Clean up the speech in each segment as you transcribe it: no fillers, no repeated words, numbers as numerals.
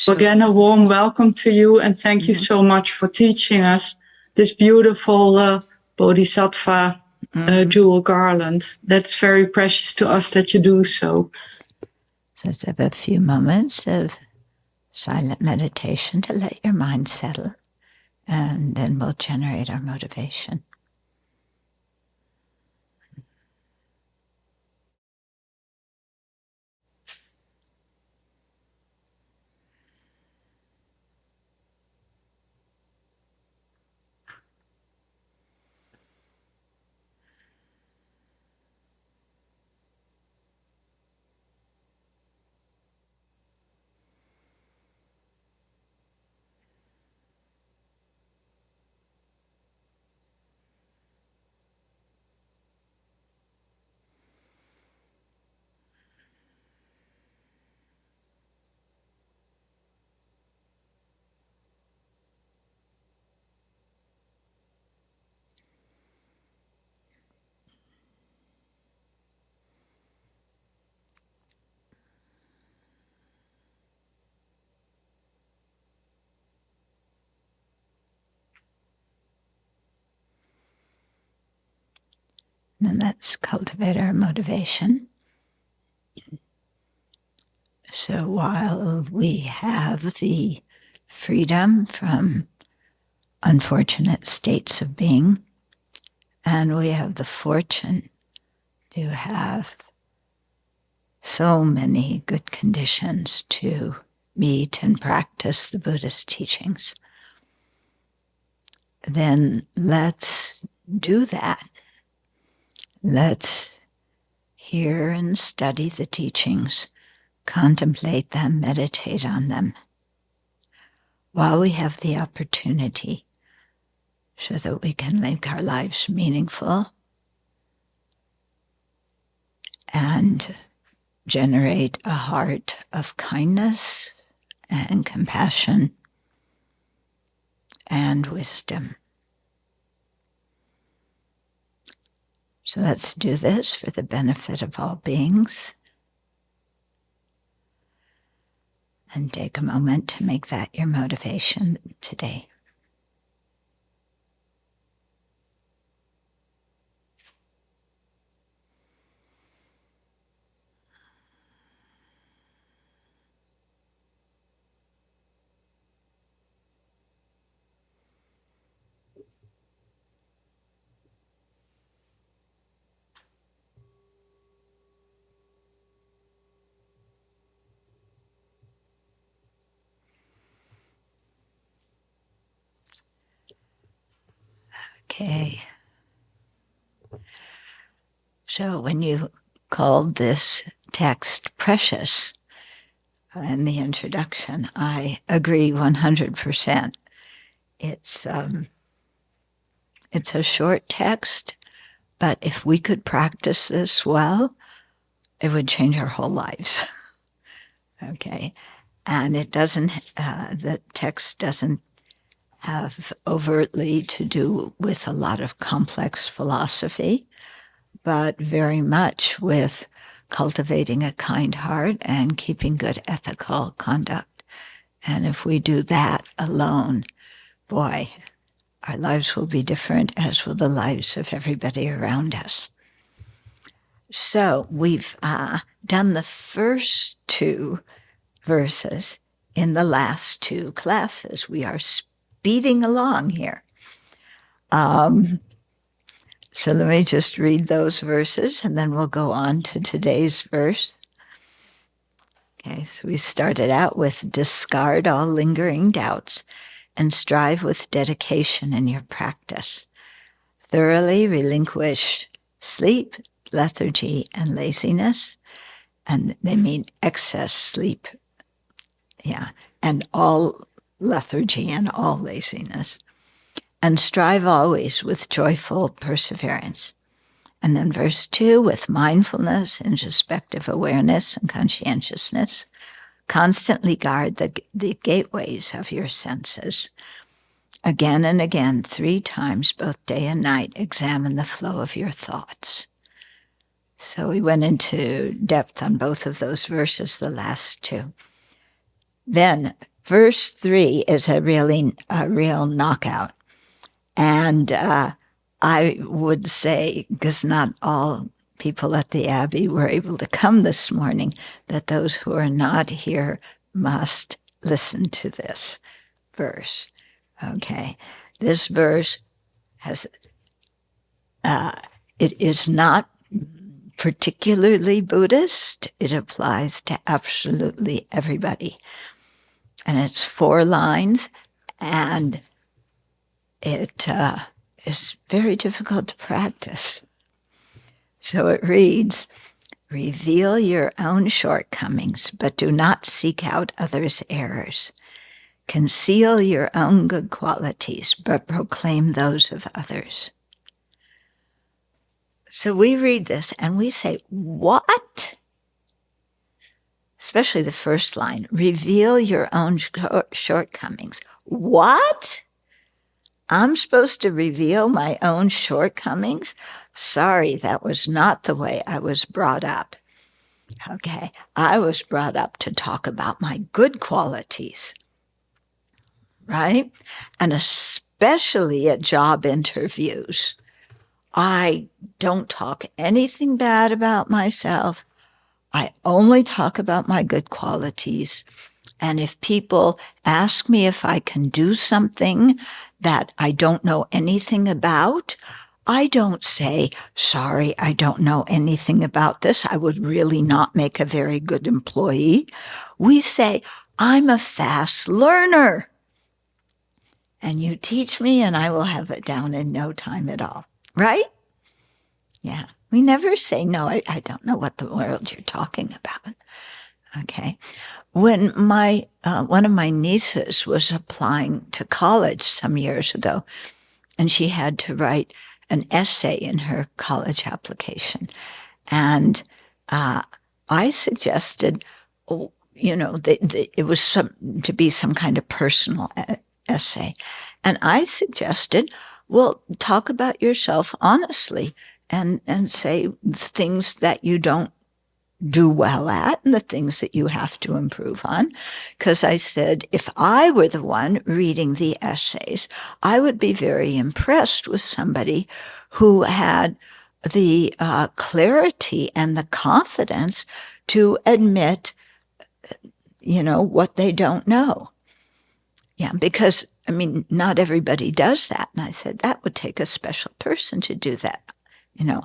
So, again, a warm welcome to you, and thank you so much for teaching us this beautiful Bodhisattva jewel garland. That's very precious to us that you do so. Let's have a few moments of silent meditation to let your mind settle, and then we'll generate our motivation. And let's cultivate our motivation. So while we have the freedom from unfortunate states of being, and we have the fortune to have so many good conditions to meet and practice the Buddhist teachings, then let's do that. Let's hear and study the teachings, contemplate them, meditate on them, while we have the opportunity, so that we can make our lives meaningful and generate a heart of kindness and compassion and wisdom. So let's do this for the benefit of all beings. And take a moment to make that your motivation today. Okay. So when you called this text precious in the introduction, I agree 100%. It's a short text, but if we could practice this well, it would change our whole lives. Okay. And it doesn't, the text doesn't have overtly to do with a lot of complex philosophy, but very much with cultivating a kind heart and keeping good ethical conduct. And if we do that alone, boy, our lives will be different, as will the lives of everybody around us. So we've done the first two verses in the last two classes. We are speeding along here. So let me just read those verses, and then we'll go on to today's verse. Okay, so we started out with discard all lingering doubts and strive with dedication in your practice. Thoroughly relinquish sleep, lethargy, and laziness. And they mean excess sleep. Yeah, and all lethargy and all laziness. And strive always with joyful perseverance. And then verse 2, with mindfulness, introspective awareness, and conscientiousness, constantly guard the gateways of your senses. Again and again, 3 times, both day and night, examine the flow of your thoughts. So we went into depth on both of those verses, the last two. Then verse 3 is a real knockout. And I would say, because not all people at the Abbey were able to come this morning, that those who are not here must listen to this verse. Okay, this verse has, it is not particularly Buddhist. It applies to absolutely everybody. And it's 4 lines, and it is very difficult to practice. So it reads, reveal your own shortcomings, but do not seek out others' errors. Conceal your own good qualities, but proclaim those of others. So we read this and we say, what? Especially the first line, reveal your own shortcomings. What? I'm supposed to reveal my own shortcomings? Sorry, that was not the way I was brought up. Okay, I was brought up to talk about my good qualities, right? And especially at job interviews, I don't talk anything bad about myself. I only talk about my good qualities. And if people ask me if I can do something that I don't know anything about, I don't say, sorry, I don't know anything about this. I would really not make a very good employee. We say, I'm a fast learner. And you teach me and I will have it down in no time at all. Right? Yeah. We never say, no, I don't know what the world you're talking about. Okay. When my one of my nieces was applying to college some years ago, and she had to write an essay in her college application, and I suggested, it was to be some kind of personal essay, and I suggested, well, talk about yourself honestly, and say things that you don't do well at and the things that you have to improve on. Because I said, if I were the one reading the essays, I would be very impressed with somebody who had the clarity and the confidence to admit, what they don't know. Yeah, because, not everybody does that. And I said, that would take a special person to do that.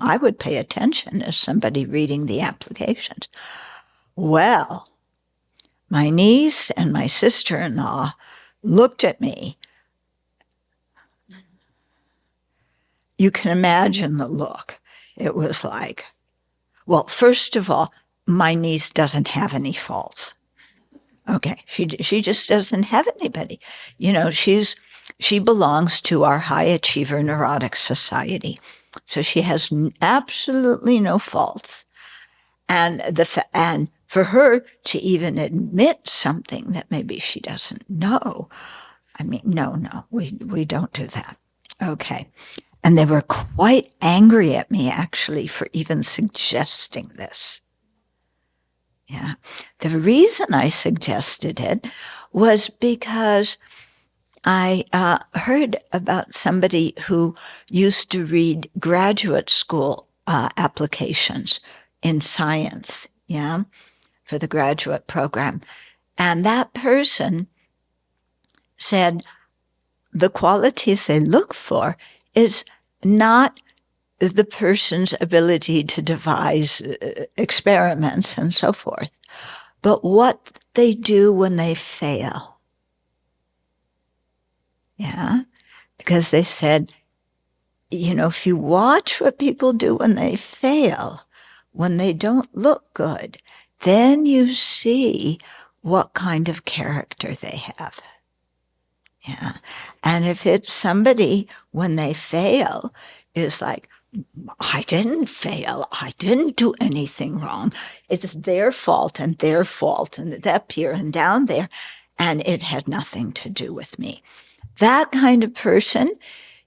I would pay attention as somebody reading the applications. Well, my niece and my sister-in-law looked at me. You can imagine the look. It was like, well, first of all, my niece doesn't have any faults. Okay, she just doesn't have anybody. She belongs to our high achiever neurotic society. So she has absolutely no faults. And for her to even admit something that maybe she doesn't know, no, we don't do that. Okay. And they were quite angry at me, actually, for even suggesting this. Yeah. The reason I suggested it was because I heard about somebody who used to read graduate school applications in science, for the graduate program. And that person said the qualities they look for is not the person's ability to devise experiments and so forth, but what they do when they fail. Yeah, because they said, if you watch what people do when they fail, when they don't look good, then you see what kind of character they have. Yeah. And if it's somebody, when they fail, is like, I didn't fail. I didn't do anything wrong. It's their fault and up here and down there. And it had nothing to do with me. That kind of person,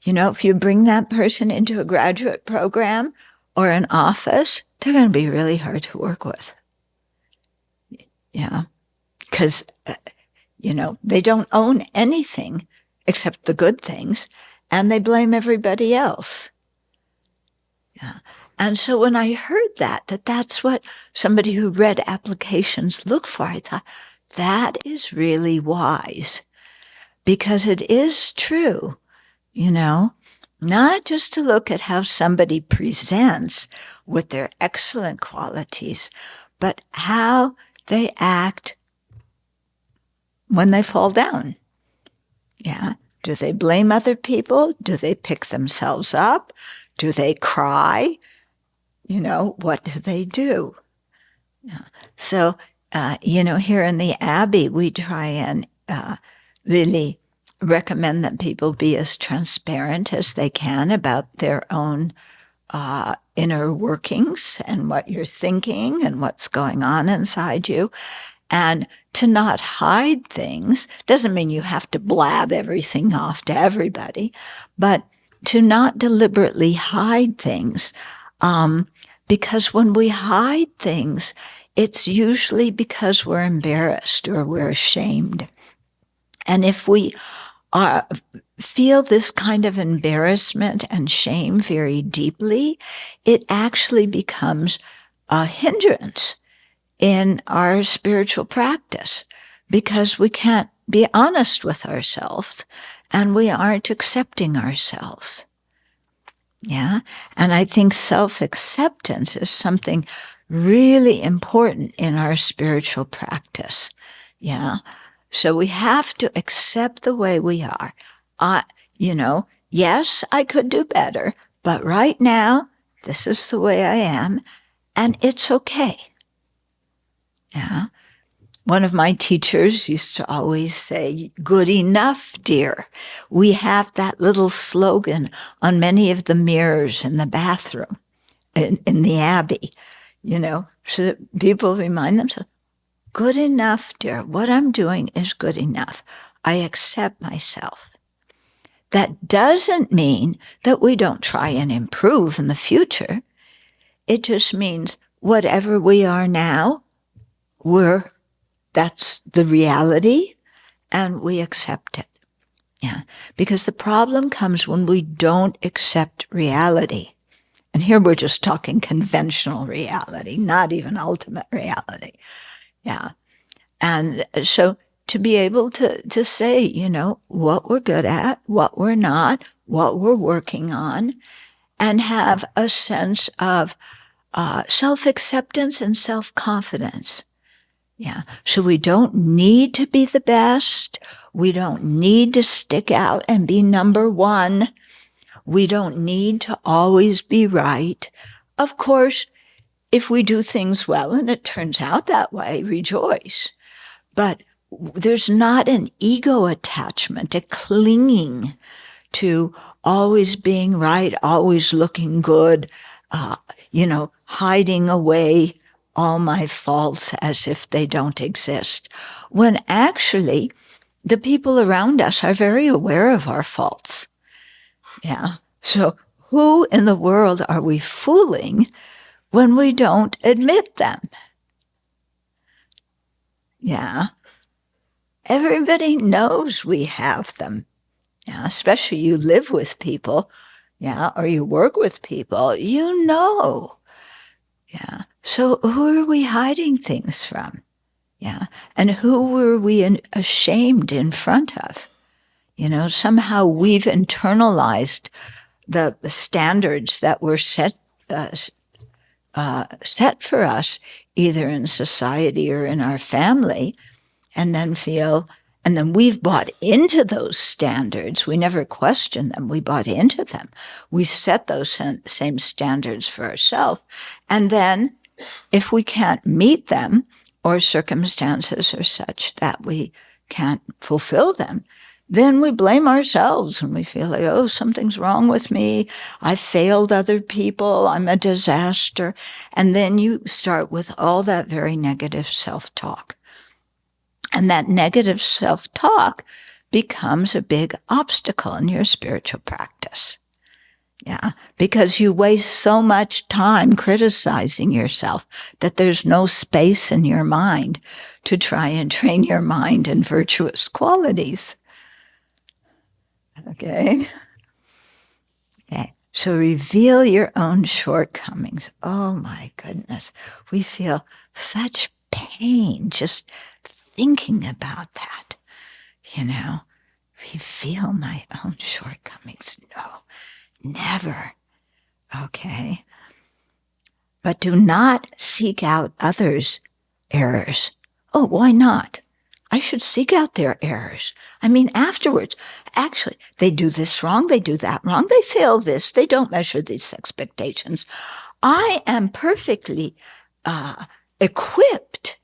if you bring that person into a graduate program or an office, they're going to be really hard to work with. Yeah. Because They don't own anything except the good things, and they blame everybody else. Yeah. And so when I heard that's what somebody who read applications look for, I thought, that is really wise. Because it is true, not just to look at how somebody presents with their excellent qualities, but how they act when they fall down. Yeah. Do they blame other people? Do they pick themselves up? Do they cry? What do they do? Yeah. So, here in the Abbey, we try and really recommend that people be as transparent as they can about their own inner workings and what you're thinking and what's going on inside you. And to not hide things doesn't mean you have to blab everything off to everybody, but to not deliberately hide things. Because when we hide things, it's usually because we're embarrassed or we're ashamed. And if we feel this kind of embarrassment and shame very deeply, it actually becomes a hindrance in our spiritual practice because we can't be honest with ourselves and we aren't accepting ourselves. Yeah. And I think self-acceptance is something really important in our spiritual practice. Yeah. So we have to accept the way we are. Yes, I could do better, but right now, this is the way I am, and it's okay. Yeah. One of my teachers used to always say, good enough, dear. We have that little slogan on many of the mirrors in the bathroom, in the Abbey, so that people remind themselves, good enough, dear. What I'm doing is good enough. I accept myself. That doesn't mean that we don't try and improve in the future. It just means whatever we are now, that's the reality, and we accept it. Yeah. Because the problem comes when we don't accept reality. And here we're just talking conventional reality, not even ultimate reality. Yeah. And so to be able to say, what we're good at, what we're not, what we're working on, and have a sense of self-acceptance and self-confidence. Yeah. So we don't need to be the best. We don't need to stick out and be number one. We don't need to always be right. Of course, if we do things well and it turns out that way, rejoice. But there's not an ego attachment, a clinging to always being right, always looking good, hiding away all my faults as if they don't exist, when actually the people around us are very aware of our faults. Yeah. So who in the world are we fooling when we don't admit them? Yeah. Everybody knows we have them. Yeah. Especially you live with people. Yeah. Or you work with people. Yeah. So who are we hiding things from? Yeah. And who were we ashamed in front of? Somehow we've internalized the standards that were set for us, either in society or in our family, and then we've bought into those standards. We never questioned them. We bought into them. We set those same standards for ourselves. And then if we can't meet them, or circumstances are such that we can't fulfill them, then we blame ourselves and we feel like, oh, something's wrong with me. I failed other people. I'm a disaster. And then you start with all that very negative self-talk. And that negative self-talk becomes a big obstacle in your spiritual practice. Yeah, because you waste so much time criticizing yourself that there's no space in your mind to try and train your mind in virtuous qualities. Okay? Okay. So reveal your own shortcomings. Oh my goodness. We feel such pain just thinking about that. Reveal my own shortcomings. No, never. Okay? But do not seek out others' errors. Oh, why not? I should seek out their errors. I mean, afterwards, actually, they do this wrong, they do that wrong, they fail this, they don't measure these expectations. I am perfectly equipped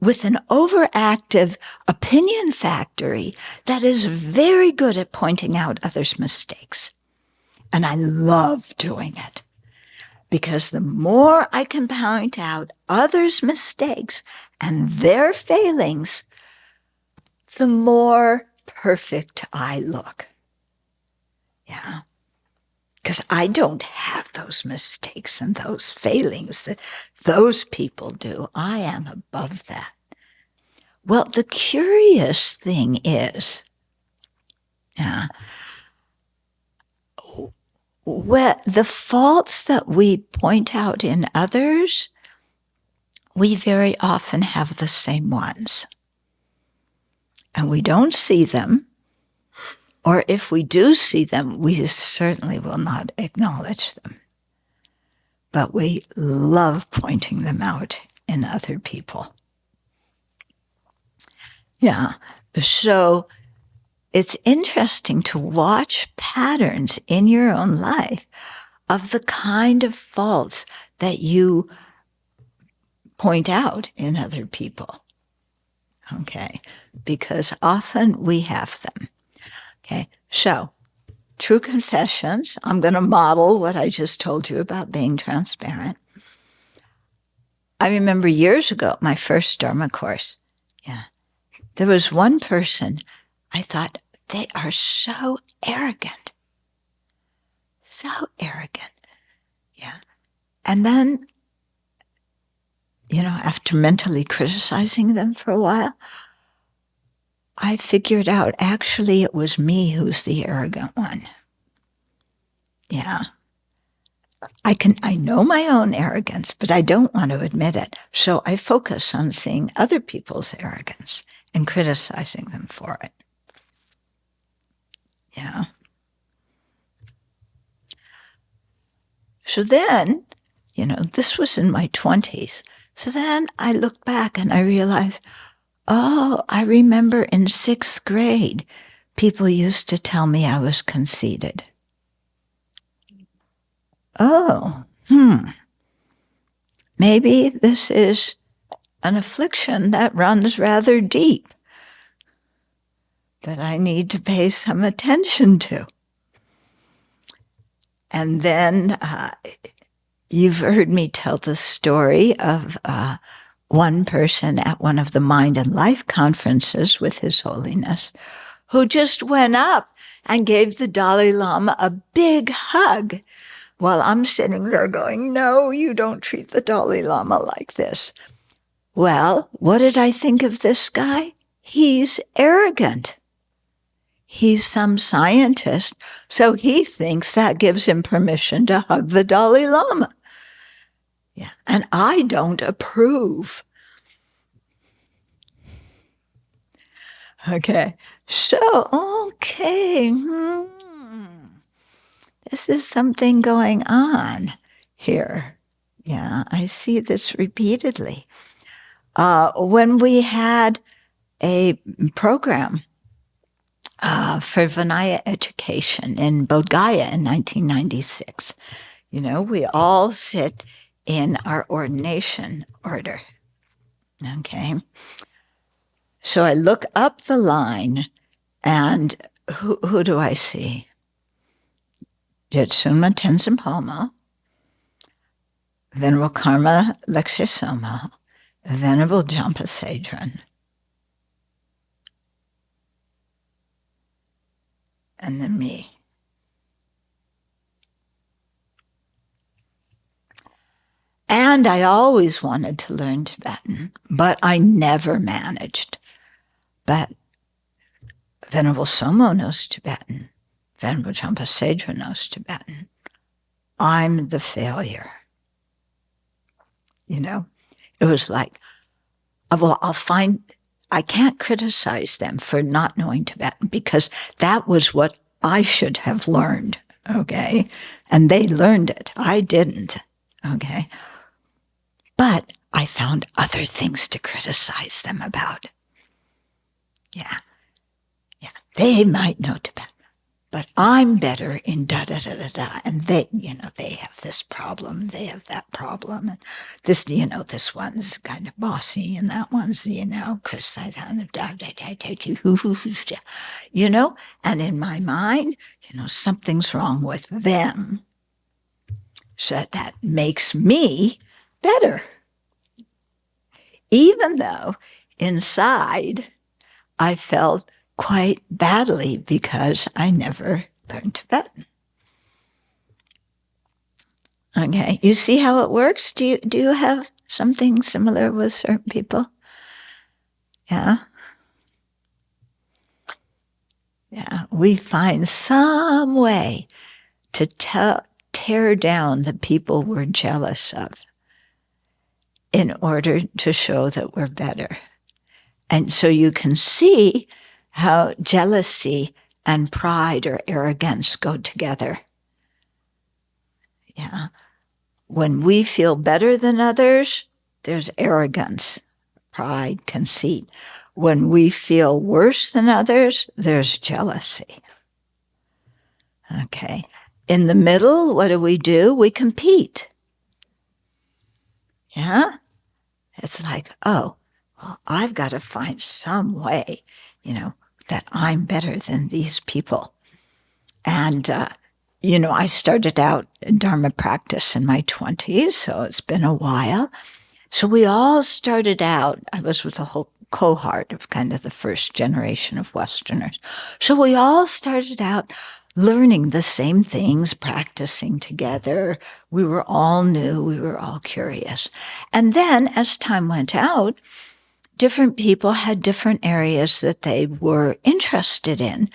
with an overactive opinion factory that is very good at pointing out others' mistakes. And I love doing it. Because the more I can point out others' mistakes and their failings, the more perfect I look. Yeah. Because I don't have those mistakes and those failings that those people do. I am above that. Well, the curious thing is, the faults that we point out in others, we very often have the same ones. And we don't see them, or if we do see them, we certainly will not acknowledge them. But we love pointing them out in other people. Yeah, so it's interesting to watch patterns in your own life of the kind of faults that you point out in other people. Okay, because often we have them. Okay, so true confessions. I'm going to model what I just told you about being transparent. I remember years ago, my first Dharma course. Yeah, there was one person. I thought, they are so arrogant. So arrogant. Yeah. And then, after mentally criticizing them for a while, I figured out actually it was me who's the arrogant one. Yeah. I know my own arrogance, but I don't want to admit it. So I focus on seeing other people's arrogance and criticizing them for it. Yeah. So then, this was in my 20s. So then I look back and I realized, oh, I remember in 6th grade, people used to tell me I was conceited. Oh, maybe this is an affliction that runs rather deep that I need to pay some attention to. And then you've heard me tell the story of one person at one of the Mind and Life conferences with His Holiness who just went up and gave the Dalai Lama a big hug while I'm sitting there going, no, you don't treat the Dalai Lama like this. Well, what did I think of this guy? He's arrogant. He's some scientist, so he thinks that gives him permission to hug the Dalai Lama. Yeah, and I don't approve. Okay, so, this is something going on here. Yeah, I see this repeatedly. When we had a program for Vinaya education in Bodh Gaya in 1996, we all sit in our ordination order. Okay. So I look up the line, and who do I see? Jetsunma Tenzin Palmo, Venerable Karma Lexia Somo, Venerable Jampa Sadron, and then me. And I always wanted to learn Tibetan, but I never managed. But Venerable Somo knows Tibetan. Venerable Champa Sedra knows Tibetan. I'm the failure. You know, it was like, well, I can't criticize them for not knowing Tibetan because that was what I should have learned, okay? And they learned it. I didn't, okay? But I found other things to criticize them about. Yeah. They might know Tibetan, but I'm better in da-da-da-da-da. And they, they have this problem, they have that problem. And this, this one's kind of bossy and that one's, criticizing, and in my mind, something's wrong with them. So that makes me better. Even though inside I felt quite badly because I never learned Tibetan. Okay, you see how it works? Do you have something similar with certain people? Yeah? Yeah, we find some way to tear down the people we're jealous of in order to show that we're better. And so you can see how jealousy and pride or arrogance go together. Yeah. When we feel better than others, there's arrogance, pride, conceit. When we feel worse than others, there's jealousy. Okay. In the middle, what do? We compete. Yeah? It's like, oh, well, I've got to find some way, that I'm better than these people. And, I started out in Dharma practice in my 20s, so it's been a while. So we all started out, I was with a whole cohort of kind of the first generation of Westerners. So we all started out learning the same things, practicing together. We were all new. We were all curious. And then as time went out, different people had different areas that they were interested in,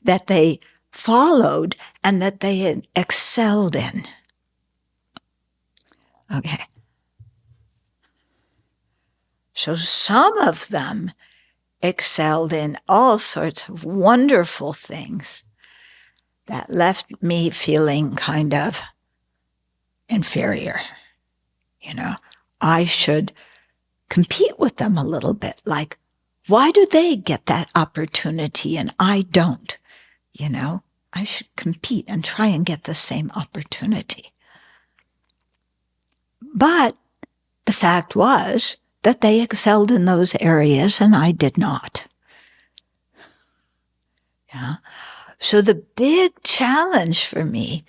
that they followed, and that they had excelled in. Okay. So some of them excelled in all sorts of wonderful things that left me feeling kind of inferior. I should compete with them a little bit. Like, why do they get that opportunity and I don't? I should compete and try and get the same opportunity. But the fact was that they excelled in those areas and I did not. Yeah. So the big challenge for me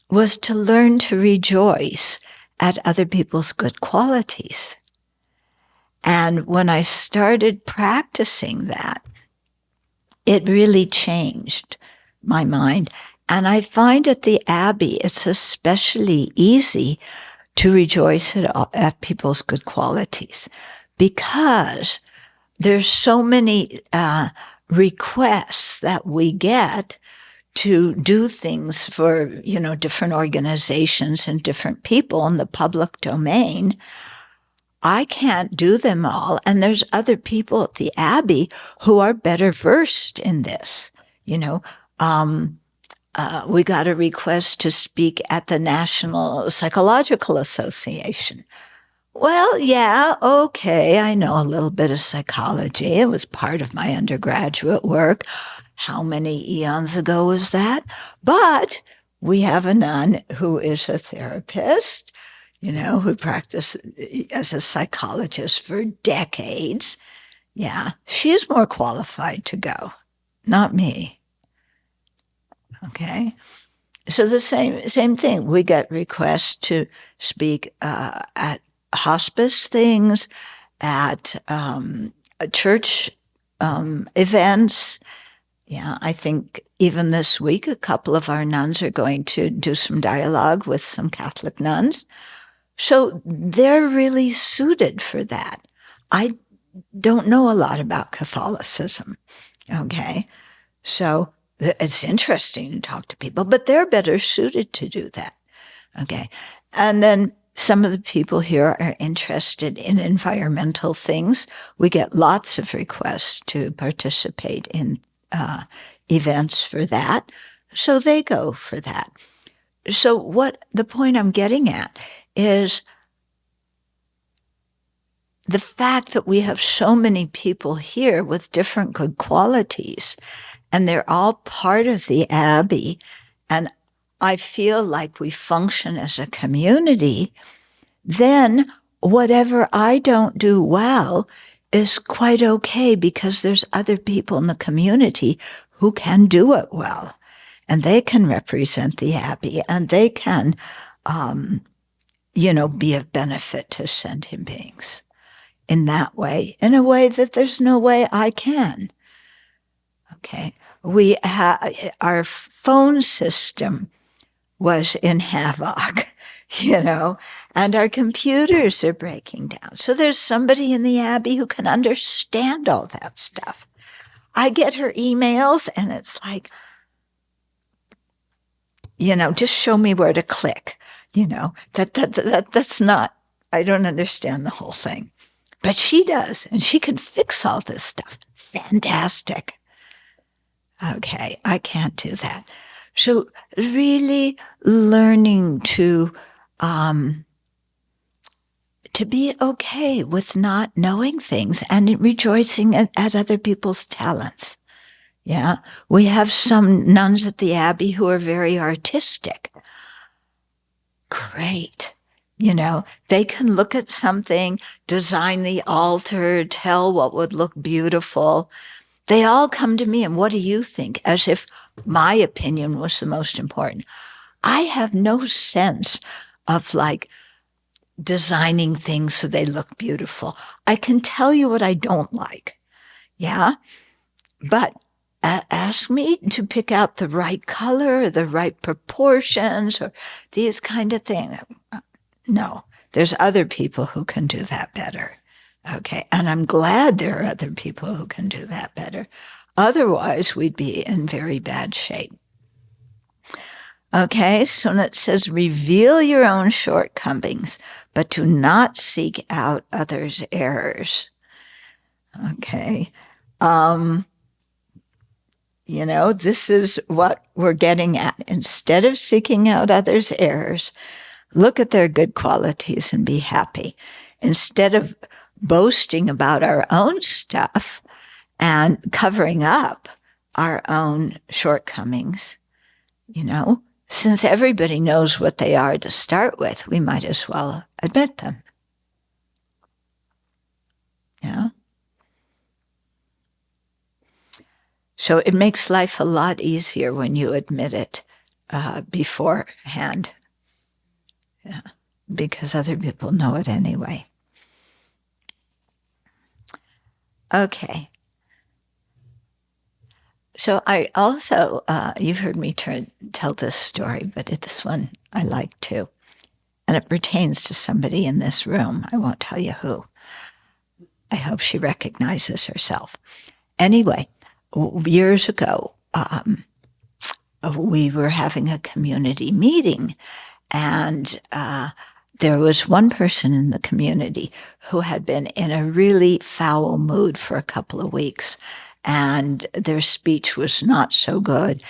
was to learn to rejoice at other people's good qualities. And when I started practicing that, it really changed my mind. And I find at the Abbey, it's especially easy to rejoice at people's good qualities because there's so many requests that we get to do things for, different organizations and different people in the public domain. I can't do them all. And there's other people at the Abbey who are better versed in this. We got a request to speak at the National Psychological Association. Well, yeah, okay, I know a little bit of psychology. It was part of my undergraduate work. How many eons ago was that? But we have a nun who is a therapist, who practiced as a psychologist for decades. Yeah, she's more qualified to go, not me. Okay? So the same thing. We get requests to speak at hospice things, at church events. Yeah, I think even this week, a couple of our nuns are going to do some dialogue with some Catholic nuns. So they're really suited for that. I don't know a lot about Catholicism, okay? So it's interesting to talk to people, but they're better suited to do that, okay? And then some of the people here are interested in environmental things. We get lots of requests to participate in events for that, so they go for that. So what the point I'm getting at is the fact that we have so many people here with different good qualities, and they're all part of the Abbey, and I feel like we function as a community, then whatever I don't do well is quite okay because there's other people in the community who can do it well. And they can represent the Abbey, and they can, be of benefit to sentient beings in that way, in a way that there's no way I can. Okay. Our phone system was in havoc, and our computers are breaking down. So there's somebody in the Abbey who can understand all that stuff. I get her emails and it's like, just show me where to click, that's not, I don't understand the whole thing, but she does, and she can fix all this stuff. Fantastic. Okay. I can't do that. So really learning to be okay with not knowing things and rejoicing at other people's talents. Yeah. We have some nuns at the Abbey who are very artistic. Great. They can look at something, design the altar, tell what would look beautiful. They all come to me and what do you think? As if my opinion was the most important. I have no sense of designing things so they look beautiful. I can tell you what I don't like. Yeah. But ask me to pick out the right color, the right proportions, or these kind of things. No, there's other people who can do that better. Okay. And I'm glad there are other people who can do that better. Otherwise, we'd be in very bad shape. Okay. So it says, reveal your own shortcomings, but do not seek out others' errors. Okay. This is what we're getting at. Instead of seeking out others' errors, look at their good qualities and be happy. Instead of boasting about our own stuff and covering up our own shortcomings, since everybody knows what they are to start with, we might as well admit them. Yeah. So it makes life a lot easier when you admit it beforehand. Yeah. Because other people know it anyway. Okay. So I also, you've heard me tell this story, but this one I like too. And it pertains to somebody in this room. I won't tell you who. I hope she recognizes herself. Anyway, years ago, we were having a community meeting, and there was one person in the community who had been in a really foul mood for a couple of weeks, and their speech was not so good.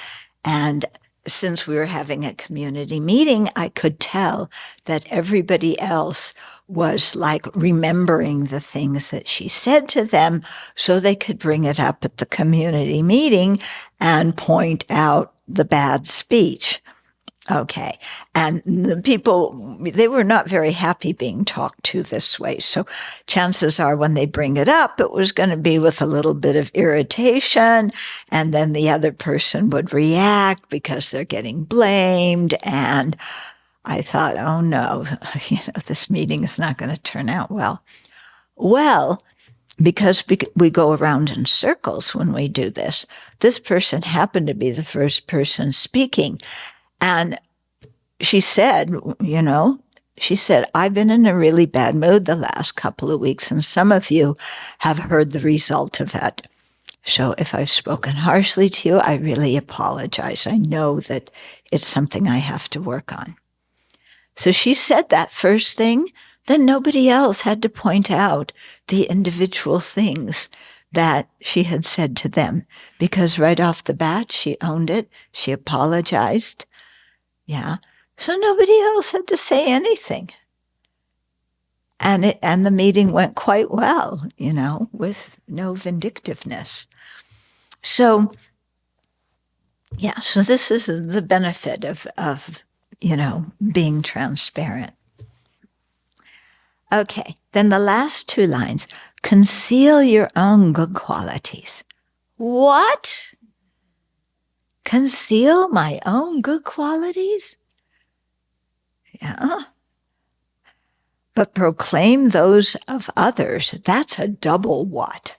And since we were having a community meeting, I could tell that everybody else was remembering the things that she said to them so they could bring it up at the community meeting and point out the bad speech. Okay. And the people, they were not very happy being talked to this way. So chances are when they bring it up, it was going to be with a little bit of irritation. And then the other person would react because they're getting blamed. And I thought, oh no, this meeting is not going to turn out well. Well, because we go around in circles when we do this, this person happened to be the first person speaking. And she said, she said, I've been in a really bad mood the last couple of weeks, and some of you have heard the result of that. So if I've spoken harshly to you, I really apologize. I know that it's something I have to work on. So she said that first thing, then nobody else had to point out the individual things that she had said to them, because right off the bat, she owned it. She apologized. Yeah. So nobody else had to say anything. And the meeting went quite well, with no vindictiveness. So, yeah, so this is the benefit of being transparent. Okay, then the last two lines, conceal your own good qualities. What? Conceal my own good qualities? Yeah. But proclaim those of others, that's a double what?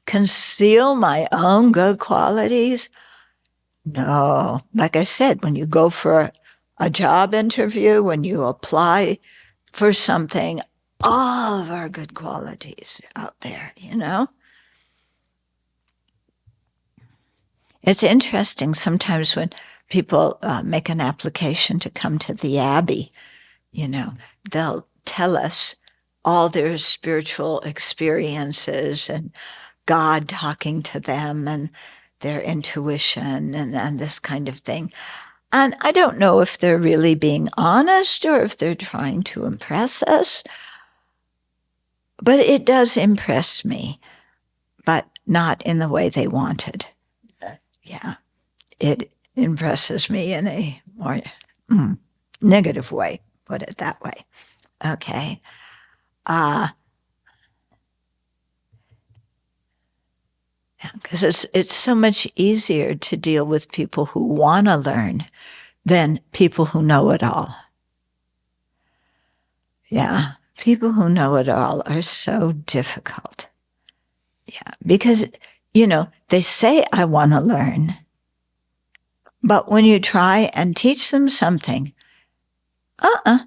Conceal my own good qualities? No. Like I said, when you go for a job interview, when you apply for something, all of our good qualities out there, It's interesting sometimes when people make an application to come to the Abbey, they'll tell us all their spiritual experiences and God talking to them and their intuition and this kind of thing. And I don't know if they're really being honest or if they're trying to impress us, but it does impress me, but not in the way they wanted. Yeah, it impresses me in a more negative way, put it that way. Okay. Because it's so much easier to deal with people who want to learn than people who know it all. Yeah, people who know it all are so difficult. Yeah, because, they say, I want to learn. But when you try and teach them something, I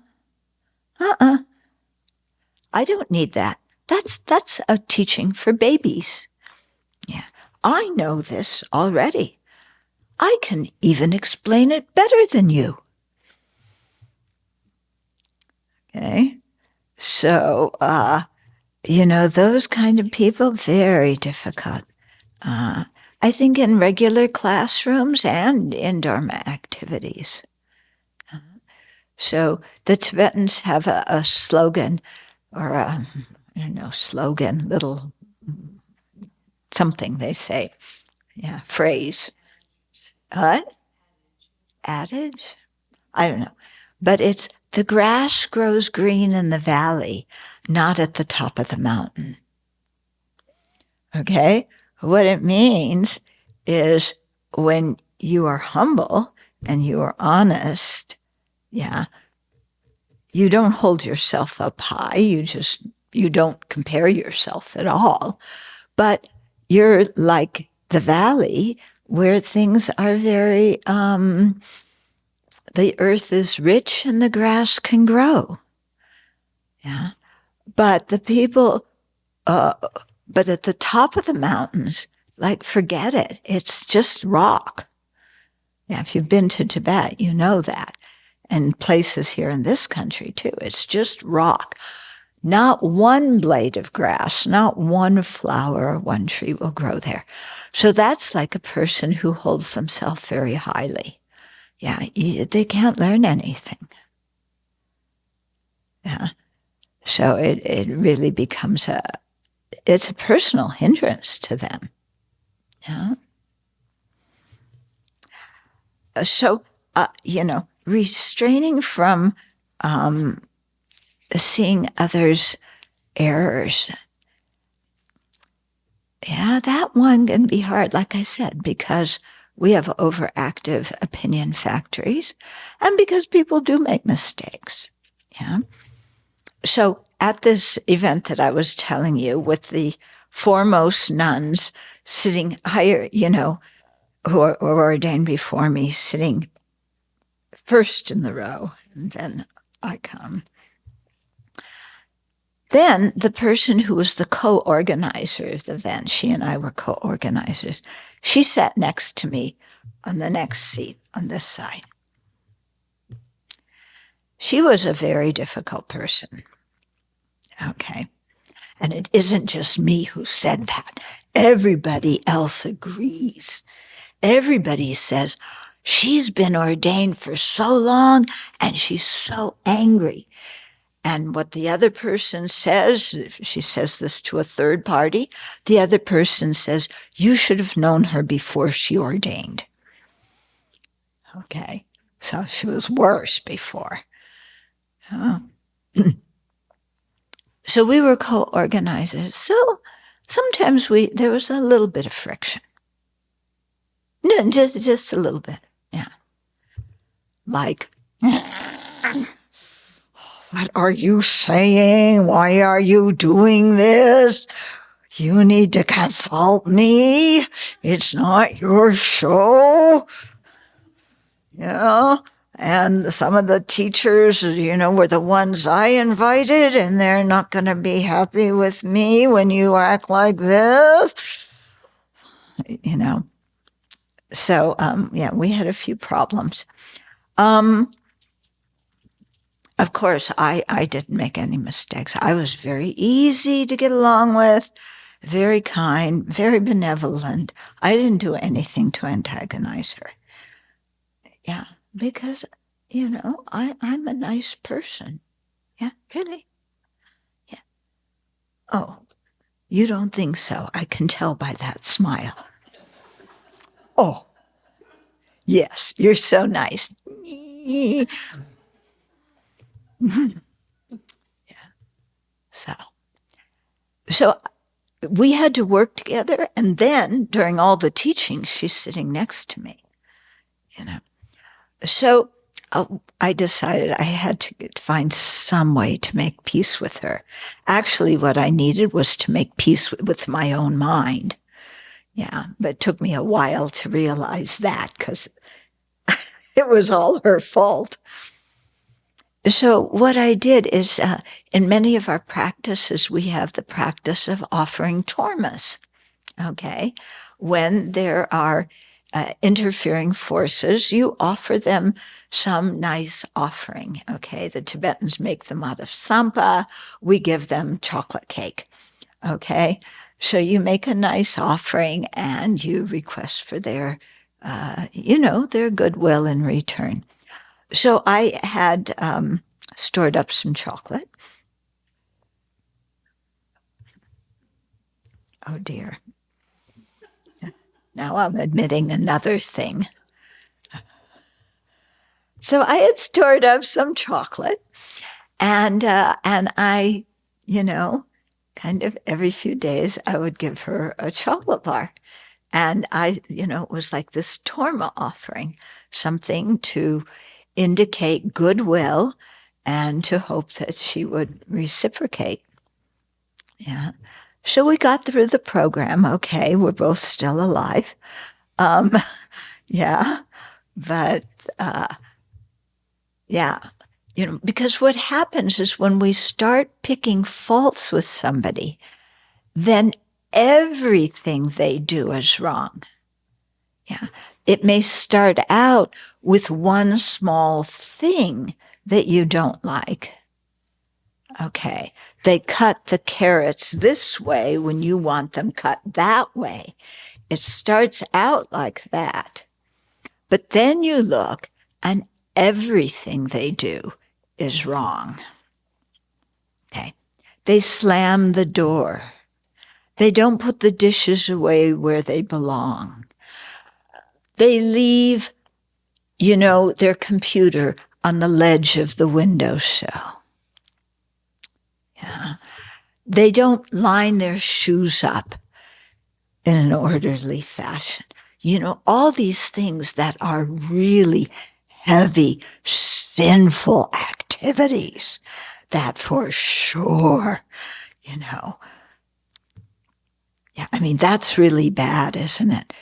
don't need that. That's a teaching for babies. Yeah, I know this already. I can even explain it better than you. Okay, so, those kind of people, very difficult. I think in regular classrooms and in Dharma activities. So the Tibetans have a slogan, or slogan, little something they say. Yeah, phrase. What? Adage? I don't know. But it's, the grass grows green in the valley, not at the top of the mountain. Okay? What it means is when you are humble and you are honest, you don't hold yourself up high. You don't compare yourself at all. But you're like the valley where things are very, the earth is rich and the grass can grow. Yeah. But the people, but at the top of the mountains, forget it. It's just rock. Yeah, if you've been to Tibet, you know that. And places here in this country too. It's just rock. Not one blade of grass, not one flower, one tree will grow there. So that's like a person who holds themselves very highly. Yeah, they can't learn anything. Yeah. So it really becomes it's a personal hindrance to them. Yeah. So, restraining from seeing others' errors. Yeah, that one can be hard, like I said, because we have overactive opinion factories and because people do make mistakes. Yeah. So at this event that I was telling you with the foremost nuns sitting higher, who were ordained before me, sitting first in the row, and then I come. Then the person who was the co-organizer of the event, she and I were co-organizers, she sat next to me on the next seat on this side. She was a very difficult person. Okay. And it isn't just me who said that. Everybody else agrees. Everybody says, she's been ordained for so long and she's so angry. And what the other person says, if she says this to a third party, the other person says, you should have known her before she ordained. Okay, so she was worse before. So we were co-organizers. So sometimes there was a little bit of friction. No, just a little bit, yeah. Like, what are you saying? Why are you doing this? You need to consult me. It's not your show. Yeah. And some of the teachers, were the ones I invited, and they're not going to be happy with me when you act like this. So, we had a few problems. Of course, I didn't make any mistakes. I was very easy to get along with, very kind, very benevolent. I didn't do anything to antagonize her. Yeah, because, I'm a nice person. Yeah, really? Yeah. Oh, you don't think so? I can tell by that smile. Oh, yes, you're so nice. Yeah. So we had to work together, and then during all the teachings, she's sitting next to me. So I decided I had to find some way to make peace with her. Actually, what I needed was to make peace with my own mind. Yeah, but it took me a while to realize that because it was all her fault. So what I did is, in many of our practices, we have the practice of offering tormas, okay? When there are interfering forces, you offer them some nice offering, okay? The Tibetans make them out of sampa. We give them chocolate cake, okay? So you make a nice offering and you request for their, their goodwill in return. So I had stored up some chocolate. Oh, dear. Now I'm admitting another thing. So I had stored up some chocolate, and I, kind of every few days I would give her a chocolate bar. And it was like this torma offering, something to indicate goodwill and to hope that she would reciprocate. Yeah. So we got through the program. Okay, we're both still alive. Yeah. But, because what happens is when we start picking faults with somebody, then everything they do is wrong. Yeah. It may start out with one small thing that you don't like. Okay. They cut the carrots this way when you want them cut that way. It starts out like that. But then you look and everything they do is wrong. Okay. They slam the door. They don't put the dishes away where they belong. They leave, their computer on the ledge of the windowsill. Yeah. They don't line their shoes up in an orderly fashion. All these things that are really heavy, sinful activities that for sure, yeah, I mean, that's really bad, isn't it?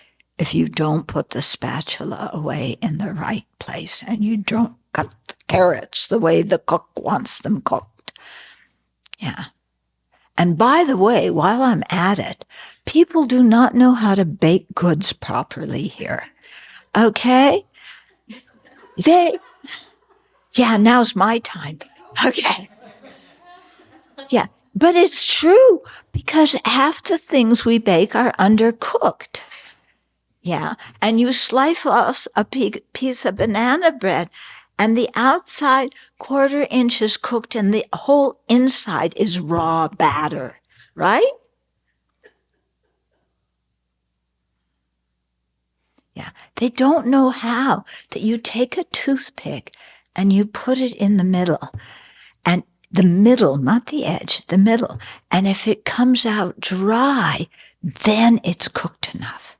if you don't put the spatula away in the right place and you don't cut the carrots the way the cook wants them cooked. Yeah. And by the way, while I'm at it, people do not know how to bake goods properly here. Okay? Yeah, now's my time. Okay. Yeah, but it's true because half the things we bake are undercooked. Yeah, and you slice off a piece of banana bread and the outside 1/4 inch is cooked and the whole inside is raw batter, right? Yeah, they don't know how that you take a toothpick and you put it in the middle, and the middle, not the edge, the middle. And if it comes out dry, then it's cooked enough.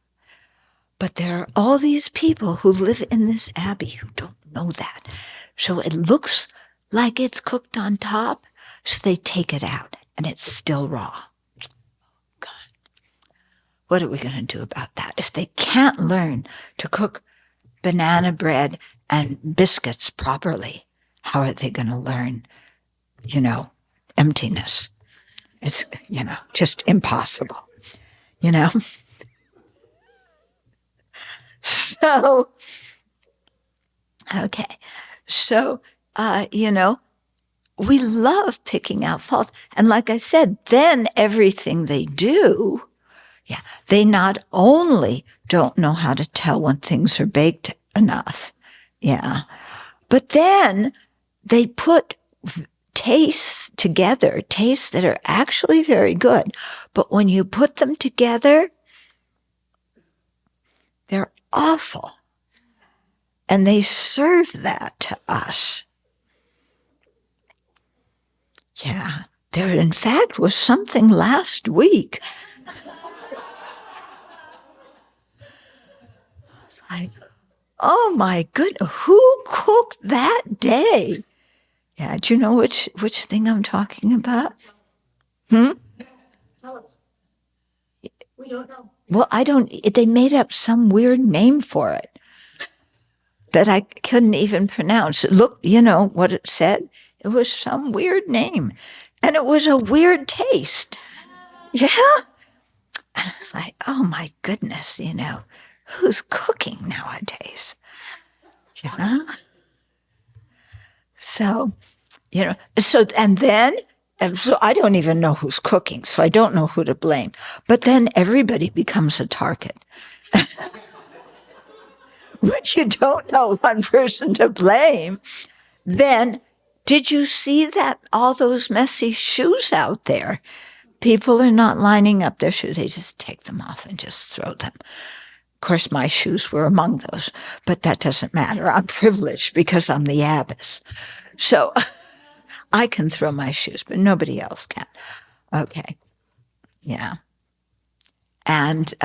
But there are all these people who live in this abbey who don't know that. So it looks like it's cooked on top, so they take it out and it's still raw. God, what are we going to do about that? If they can't learn to cook banana bread and biscuits properly, how are they going to learn, emptiness? It's, just impossible, So, okay. So, we love picking out faults. And like I said, then everything they do, they not only don't know how to tell when things are baked enough, but then they put tastes together, tastes that are actually very good. But when you put them together, they're awful. And they serve that to us. Yeah, there in fact was something last week. It's like, oh my goodness, who cooked that day? Yeah, do you know which thing I'm talking about? Tell us. We don't know. Well, they made up some weird name for it that I couldn't even pronounce. Look, what it said? It was some weird name. And it was a weird taste. Yeah. And I was like, oh my goodness, who's cooking nowadays? Yeah. So, so I don't even know who's cooking, so I don't know who to blame. But then everybody becomes a target. When you don't know one person to blame, then did you see that all those messy shoes out there? People are not lining up their shoes. They just take them off and just throw them. Of course, my shoes were among those, but that doesn't matter. I'm privileged because I'm the abbess. So I can throw my shoes, but nobody else can. Okay. Yeah. And,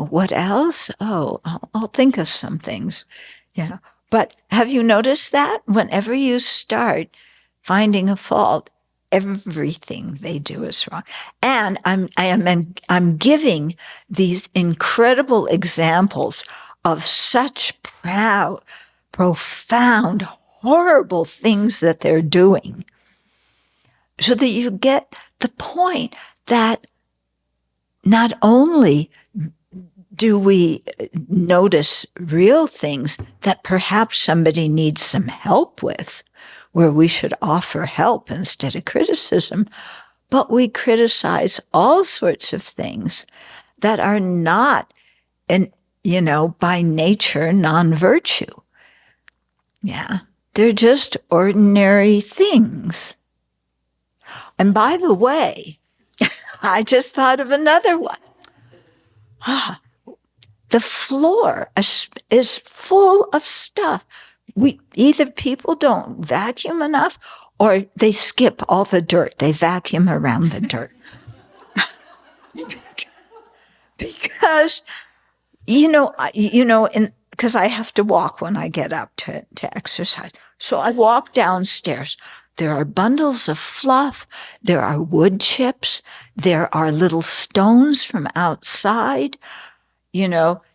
what else? Oh, I'll think of some things. But have you noticed that whenever you start finding a fault, everything they do is wrong? And I'm giving these incredible examples of such profound, horrible things that they're doing, so that you get the point that not only do we notice real things that perhaps somebody needs some help with, where we should offer help instead of criticism, but we criticize all sorts of things that are not, by nature, non-virtue. Yeah, they're just ordinary things. And by the way, I just thought of another one. The floor is full of stuff. Either people don't vacuum enough or they skip all the dirt. They vacuum around the dirt. Because, because I have to walk when I get up to exercise. So I walk downstairs. There are bundles of fluff. There are wood chips. There are little stones from outside.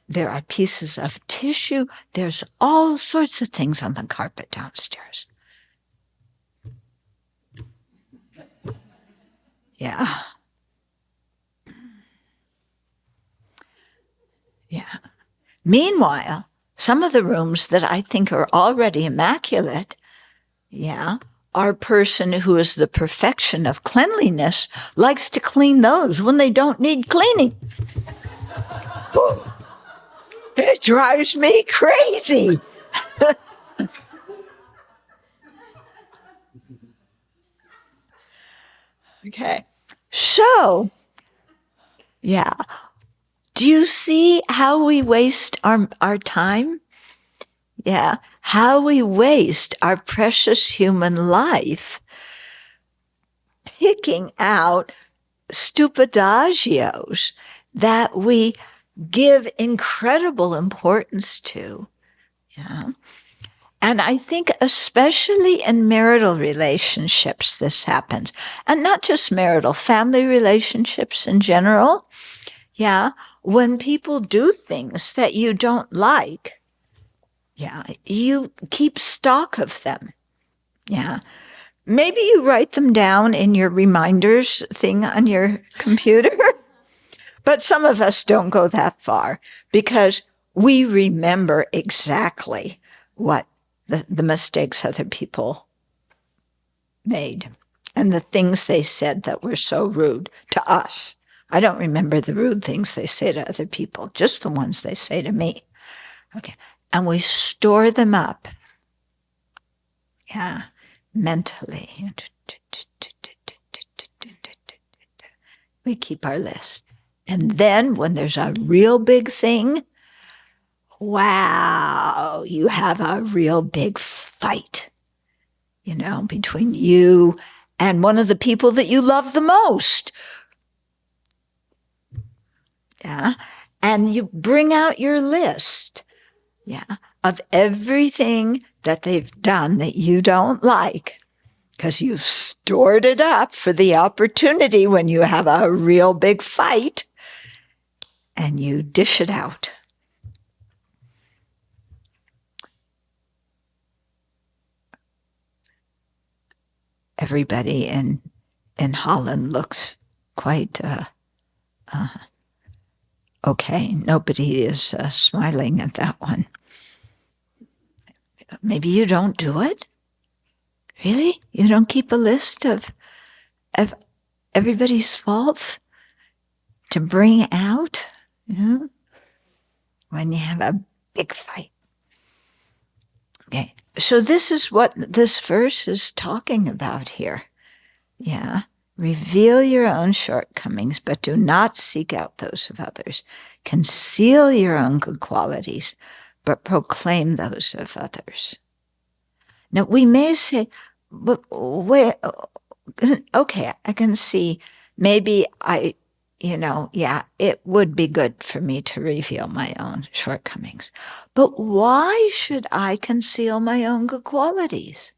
There are pieces of tissue. There's all sorts of things on the carpet downstairs. Yeah. Yeah. Meanwhile, some of the rooms that I think are already immaculate, our person who is the perfection of cleanliness likes to clean those when they don't need cleaning. It drives me crazy. Okay. So, do you see how we waste our time? Yeah. How we waste our precious human life picking out stupadagios that we give incredible importance to. Yeah. And I think especially in marital relationships, this happens. And not just marital, family relationships in general. Yeah. When people do things that you don't like, you keep stock of them. Yeah. Maybe you write them down in your reminders thing on your computer. But some of us don't go that far because we remember exactly what the mistakes other people made and the things they said that were so rude to us. I don't remember the rude things they say to other people, just the ones they say to me. Okay. And we store them up. Yeah. Mentally. We keep our list. And then when there's a real big thing, wow, you have a real big fight, between you and one of the people that you love the most. Yeah. And you bring out your list, of everything that they've done that you don't like. Because you've stored it up for the opportunity when you have a real big fight. And you dish it out. Everybody in Holland looks quite okay. Nobody is smiling at that one. Maybe you don't do it? Really? You don't keep a list of everybody's faults to bring out? When you have a big fight. Okay, so this is what this verse is talking about here. Yeah, reveal your own shortcomings, but do not seek out those of others. Conceal your own good qualities, but proclaim those of others. Now, we may say, but wait, okay, I can see maybe it would be good for me to reveal my own shortcomings. But why should I conceal my own good qualities?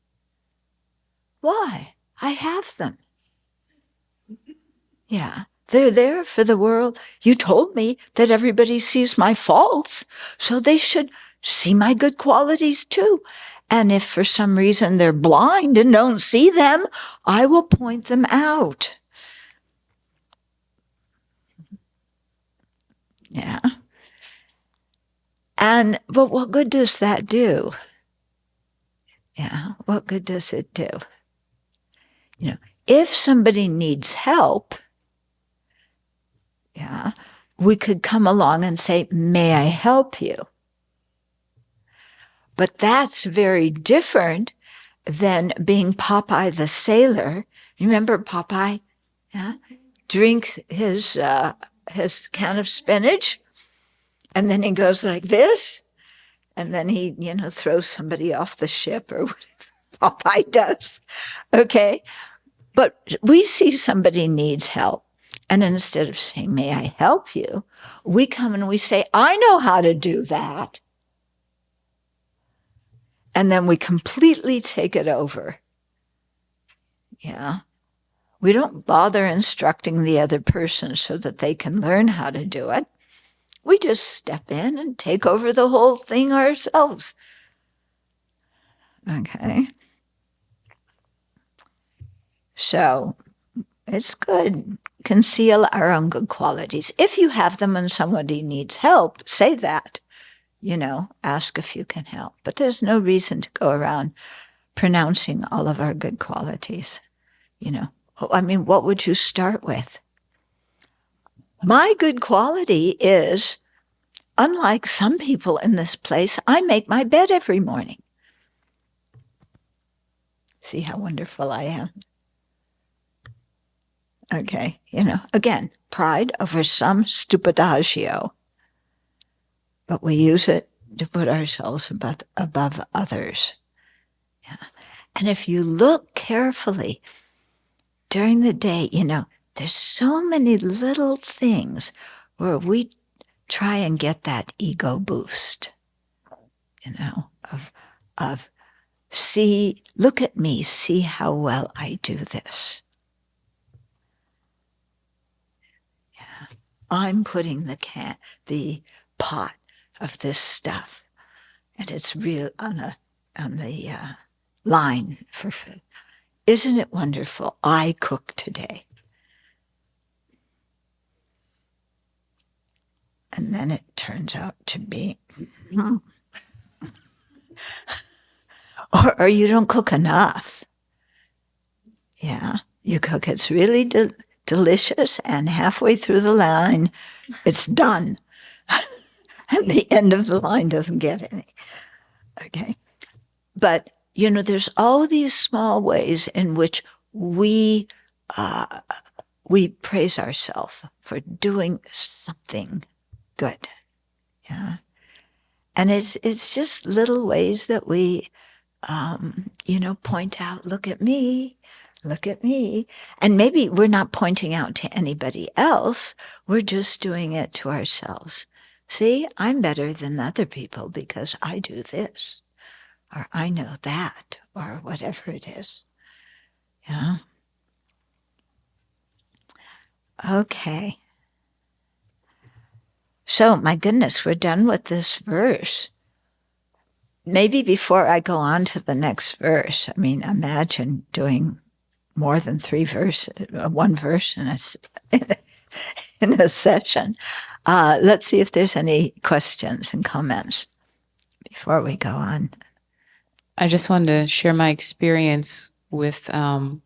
Why? I have them. Yeah, they're there for the world. You told me that everybody sees my faults, so they should see my good qualities too. And if for some reason they're blind and don't see them, I will point them out. Yeah. But what good does that do? Yeah. What good does it do? If somebody needs help, we could come along and say, may I help you? But that's very different than being Popeye the sailor. Remember Popeye? Yeah? Drinks his can of spinach, and then he goes like this, and then he, throws somebody off the ship or whatever Popeye does. Okay? But we see somebody needs help, and instead of saying, may I help you, we come and we say, I know how to do that. And then we completely take it over. Yeah. We don't bother instructing the other person so that they can learn how to do it. We just step in and take over the whole thing ourselves. Okay. So it's good. Conceal our own good qualities. If you have them and somebody needs help, say that. Ask if you can help. But there's no reason to go around pronouncing all of our good qualities. What would you start with? My good quality is, unlike some people in this place, I make my bed every morning. See how wonderful I am? Okay, again, pride over some stupid agio. But we use it to put ourselves above others. Yeah. And if you look carefully during the day, there's so many little things where we try and get that ego boost, of see, look at me, see how well I do this. Yeah. I'm putting the pot of this stuff, and it's real on the line for food. Isn't it wonderful? I cook today. And then it turns out to be, or you don't cook enough. Yeah, you cook. It's really delicious, and halfway through the line, it's done. And the end of the line doesn't get any. Okay. But, there's all these small ways in which we praise ourselves for doing something good. Yeah. And it's just little ways that we, point out, look at me. And maybe we're not pointing out to anybody else. We're just doing it to ourselves. See, I'm better than other people because I do this, or I know that, or whatever it is. Yeah. Okay. So, my goodness, we're done with this verse. Maybe before I go on to the next verse, imagine doing more than 3 verses, one verse in a session. Let's see if there's any questions and comments before we go on. I just wanted to share my experience with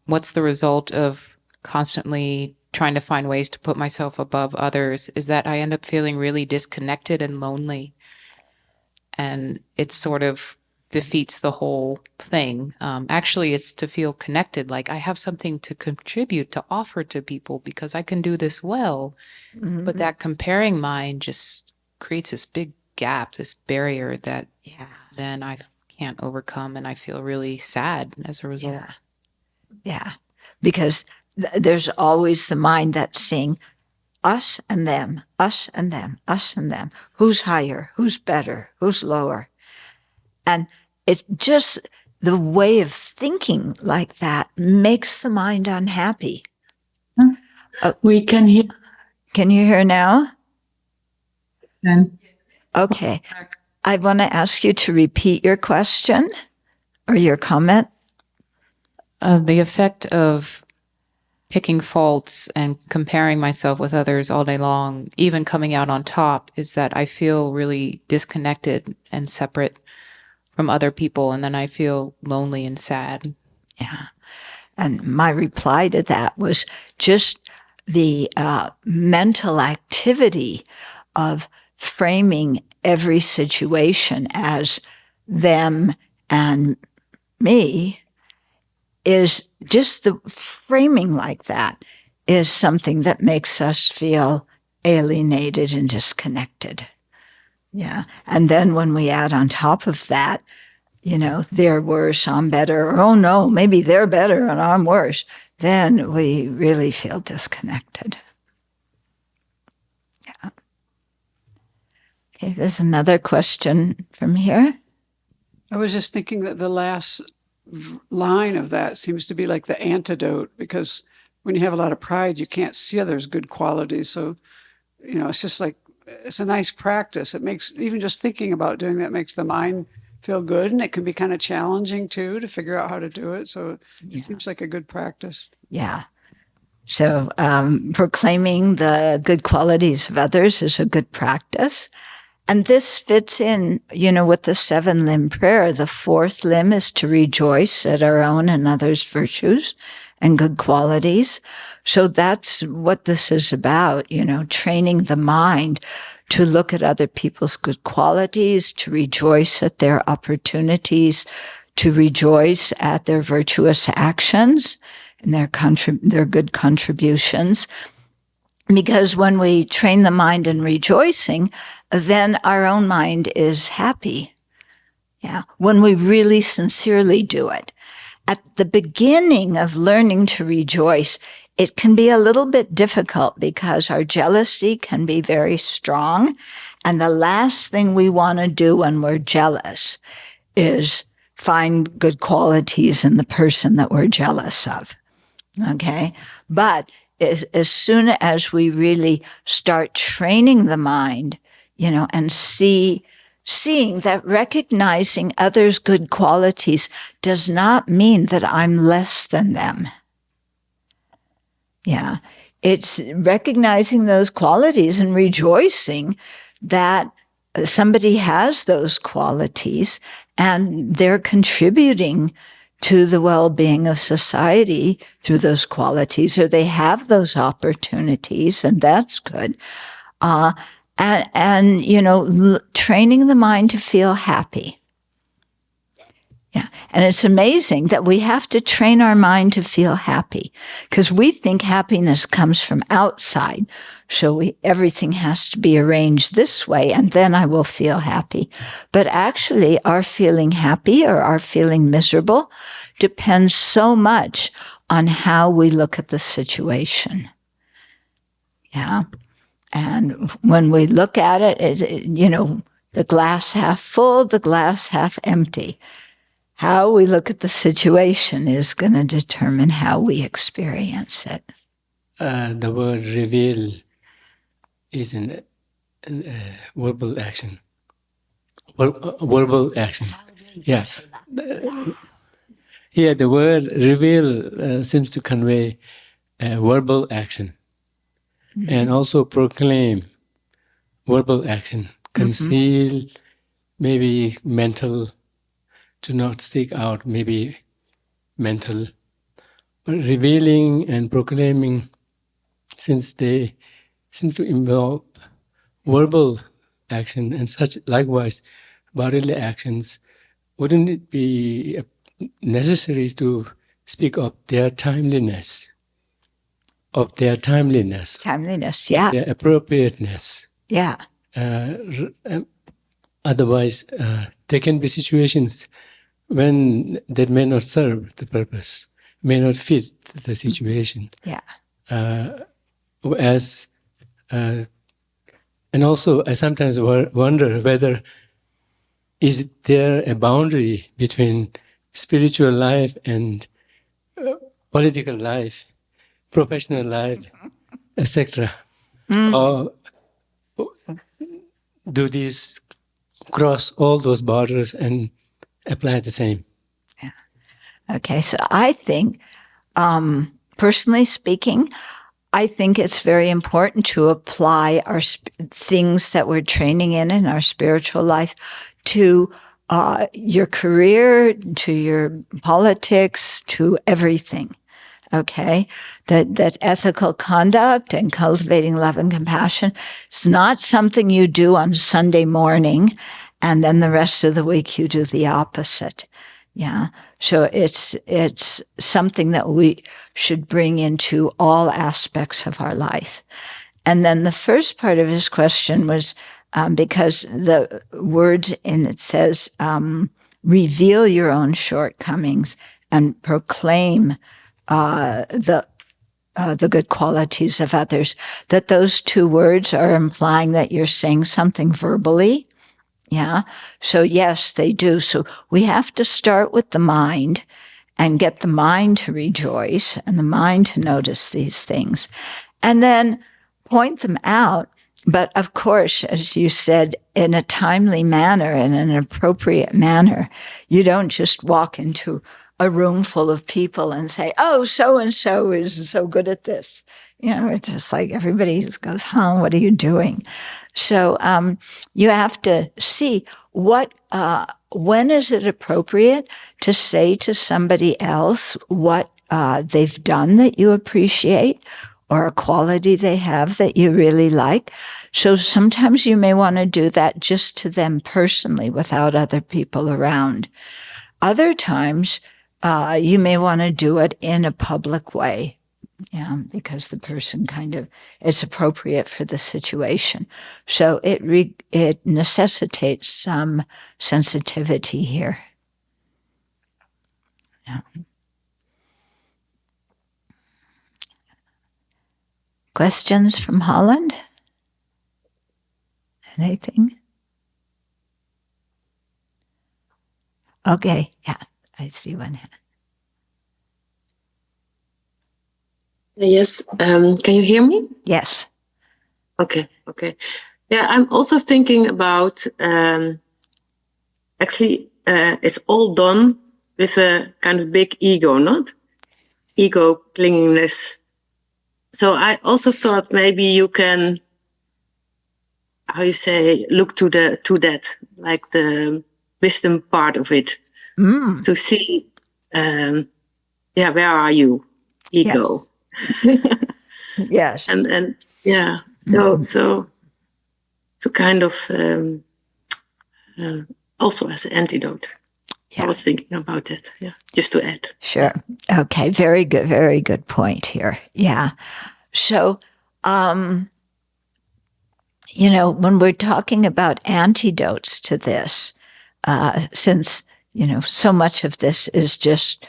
what's the result of constantly trying to find ways to put myself above others is that I end up feeling really disconnected and lonely. And it sort of defeats the whole thing. Actually, it's to feel connected, like I have something to contribute, to offer to people because I can do this well. Mm-hmm. But that comparing mind just creates this big gap, this barrier that then I can't overcome, and I feel really sad as a result. Yeah. Because there's always the mind that's saying, us and them, us and them, us and them. Who's higher? Who's better? Who's lower? And it's just the way of thinking like that makes the mind unhappy. We can hear. Can you hear now? Can. Okay. I want to ask you to repeat your question or your comment. The effect of picking faults and comparing myself with others all day long, even coming out on top, is that I feel really disconnected and separate from other people, and then I feel lonely and sad. Yeah. And my reply to that was just the mental activity of framing every situation as them and me is just the framing like that is something that makes us feel alienated and disconnected. Yeah. And then when we add on top of that, they're worse, I'm better, or oh no, maybe they're better and I'm worse, then we really feel disconnected. Yeah. Okay, there's another question from here. I was just thinking that the last line of that seems to be like the antidote, because when you have a lot of pride, you can't see others' good qualities. So, it's just like it's a nice practice. It makes, even just thinking about doing that makes the mind feel good, and it can be kind of challenging too to figure out how to do it. So it seems like a good practice. Yeah. So proclaiming the good qualities of others is a good practice. And this fits in, with the 7-limb prayer. The 4th limb is to rejoice at our own and others' virtues and good qualities. So that's what this is about, training the mind to look at other people's good qualities, to rejoice at their opportunities, to rejoice at their virtuous actions and their good contributions. Because when we train the mind in rejoicing, then our own mind is happy. Yeah. When we really sincerely do it. At the beginning of learning to rejoice, it can be a little bit difficult because our jealousy can be very strong. And the last thing we want to do when we're jealous is find good qualities in the person that we're jealous of. Okay. But as soon as we really start training the mind, and seeing that recognizing others' good qualities does not mean that I'm less than them. Yeah. It's recognizing those qualities and rejoicing that somebody has those qualities and they're contributing to the well-being of society through those qualities, or they have those opportunities, and that's good. Training the mind to feel happy. Yeah. And it's amazing that we have to train our mind to feel happy because we think happiness comes from outside. So everything has to be arranged this way and then I will feel happy. But actually our feeling happy or our feeling miserable depends so much on how we look at the situation. Yeah. And when we look at it, the glass half full, the glass half empty. How we look at the situation is going to determine how we experience it. The word reveal is a verbal action. Verbal action. Yeah. Here, the word reveal seems to convey verbal action. Mm-hmm. And also proclaim, verbal action. Conceal, maybe mental. To not seek out, maybe mental. But revealing and proclaiming, since they seem to involve verbal action and such likewise bodily actions, wouldn't it be necessary to speak of their timeliness? Of their timeliness. Timeliness, yeah. Their appropriateness. Yeah. Otherwise, there can be situations when that may not serve the purpose, may not fit the situation. Yeah. And also I sometimes wonder whether is there a boundary between spiritual life and political life, professional life, etc. Or do these cross all those borders and apply the same? Yeah. Okay, so I think, personally speaking, I think it's very important to apply our things that we're training in our spiritual life to your career, to your politics, to everything. Okay, that ethical conduct and cultivating love and compassion is not something you do on Sunday morning and then the rest of the week you do the opposite. Yeah. So it's something that we should bring into all aspects of our life. And then the first part of his question was, because the words in it says, reveal your own shortcomings and proclaim the good qualities of others, that those two words are implying that you're saying something verbally. Yeah. So yes, they do. So we have to start with the mind and get the mind to rejoice and the mind to notice these things and then point them out But of course, as you said, in a timely manner, in an appropriate manner, you don't just walk into a room full of people and say, oh, so-and-so is so good at this. It's just like everybody goes, what are you doing? So you have to see when is it appropriate to say to somebody else what they've done that you appreciate, or a quality they have that you really like. So sometimes you may want to do that just to them personally without other people around. Other times, you may want to do it in a public way, because the person kind of is appropriate for the situation. So it necessitates some sensitivity here. Yeah. Questions from Holland? Anything? Okay, yeah, I see one hand. Yes, can you hear me? Yes. Okay. Yeah, I'm also thinking about, it's all done with a kind of big ego, not? Ego, clinginess. So I also thought maybe you can, look to that, like the wisdom part of it, to see, where are you, ego? Yes. And so to kind of also as an antidote. Yeah. I was thinking about that. Yeah, just to add. Sure. Okay. Very good point here. Yeah. So, when we're talking about antidotes to this, since, so much of this is just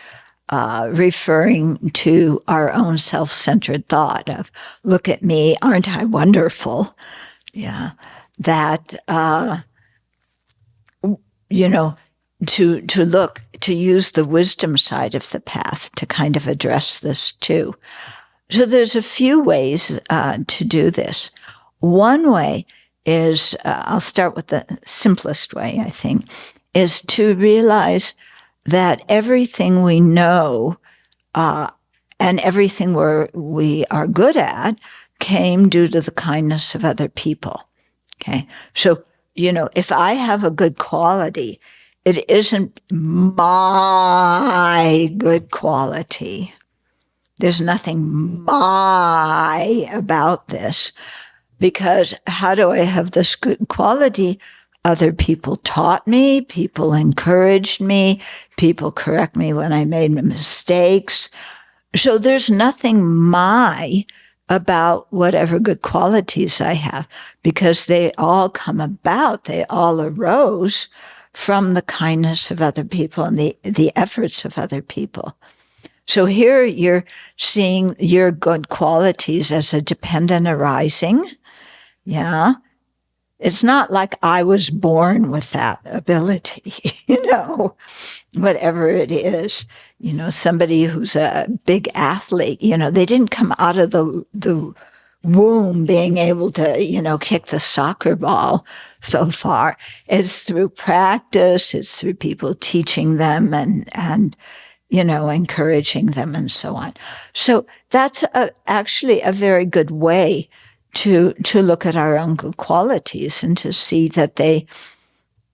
referring to our own self-centered thought of, look at me, aren't I wonderful? Yeah. That, to use the wisdom side of the path to kind of address this too. So there's a few ways to do this. One way is, I'll start with the simplest way, I think, is to realize that everything we know and everything we are good at came due to the kindness of other people. Okay. So, if I have a good quality, it isn't my good quality. There's nothing my about this, because how do I have this good quality? Other people taught me, people encouraged me, people correct me when I made mistakes. So there's nothing my about whatever good qualities I have, because they all come about, they all arose from the kindness of other people and the efforts of other people. So here you're seeing your good qualities as a dependent arising. Yeah. It's not like I was born with that ability, whatever it is. Somebody who's a big athlete, they didn't come out of the womb being able to, kick the soccer ball so far. It's through practice. It's through people teaching them and encouraging them and so on. So that's actually a very good way to look at our own good qualities and to see that they,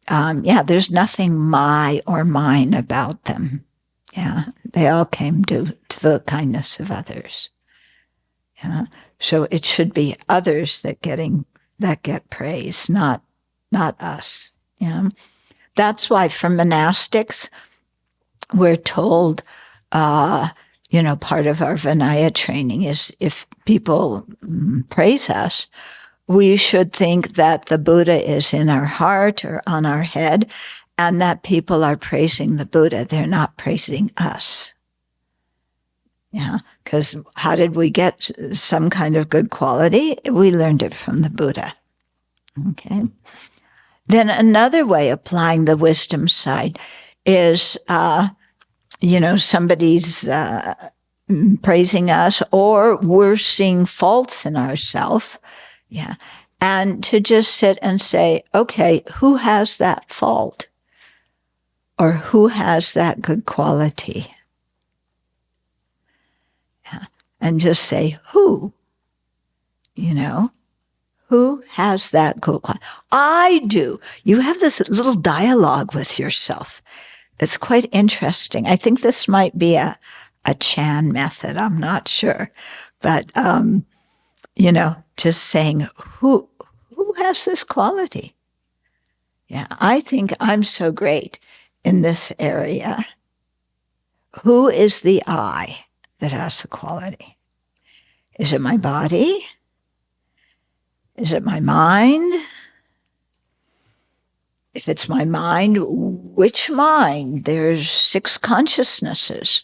there's nothing my or mine about them. Yeah. They all came due to the kindness of others. Yeah. So it should be others that get praise, not us. Yeah. That's why for monastics, we're told, part of our Vinaya training is if people praise us, we should think that the Buddha is in our heart or on our head, and that people are praising the Buddha. They're not praising us. Yeah, because how did we get some kind of good quality? We learned it from the Buddha. Okay. Then another way applying the wisdom side is, somebody's praising us, or we're seeing faults in ourselves. Yeah. And to just sit and say, okay, who has that fault? Or who has that good quality? Yeah. And just say, who? You know, who has that good quality? I do. You have this little dialogue with yourself. It's quite interesting. I think this might be a Chan method. I'm not sure. But, you know, just saying, who has this quality? Yeah, I think I'm so great in this area. Who is the I that has the quality? Is it my body? Is it my mind? If it's my mind, which mind? There's 6 consciousnesses.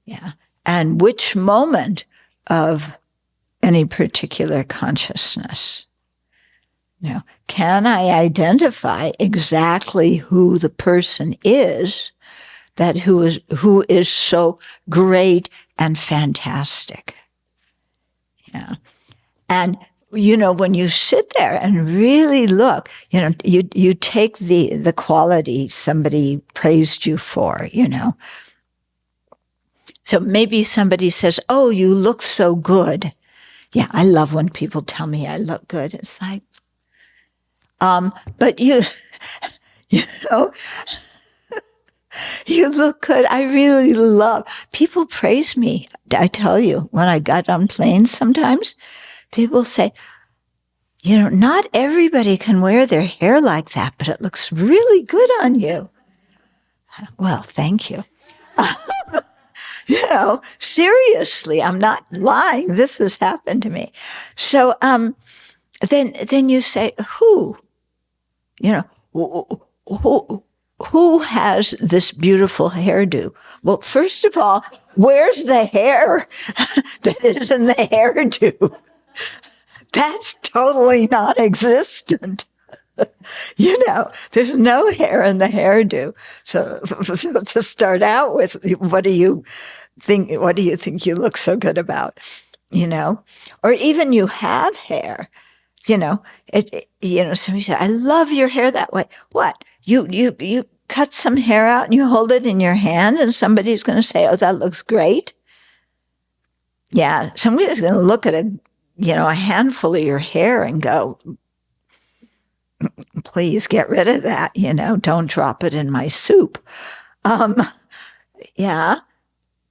Yeah. And which moment of any particular consciousness? You know, can I identify exactly who the person is who is so great and fantastic? Yeah. And you know, when you sit there and really look, you know, you take the quality somebody praised you for, you know. So maybe somebody says, "Oh, you look so good." Yeah, I love when people tell me I look good. It's like, but you know, you look good. I really love people praise me. I tell you, when I got on planes, sometimes people say, you know, not everybody can wear their hair like that, but it looks really good on you. Well, thank you. You know, seriously, I'm not lying. This has happened to me. So then you say, who? You know, who has this beautiful hairdo? Well, first of all, where's the hair that is in the hairdo? That's totally non-existent. You know, there's no hair in the hairdo. So to start out with, what do you think you look so good about? You know, or even you have hair. You know, you know, somebody said, "I love your hair that way." What? You cut some hair out and you hold it in your hand, and somebody's going to say, "Oh, that looks great." Yeah, somebody's going to look at a handful of your hair and go, "Please get rid of that. You know, don't drop it in my soup." Yeah.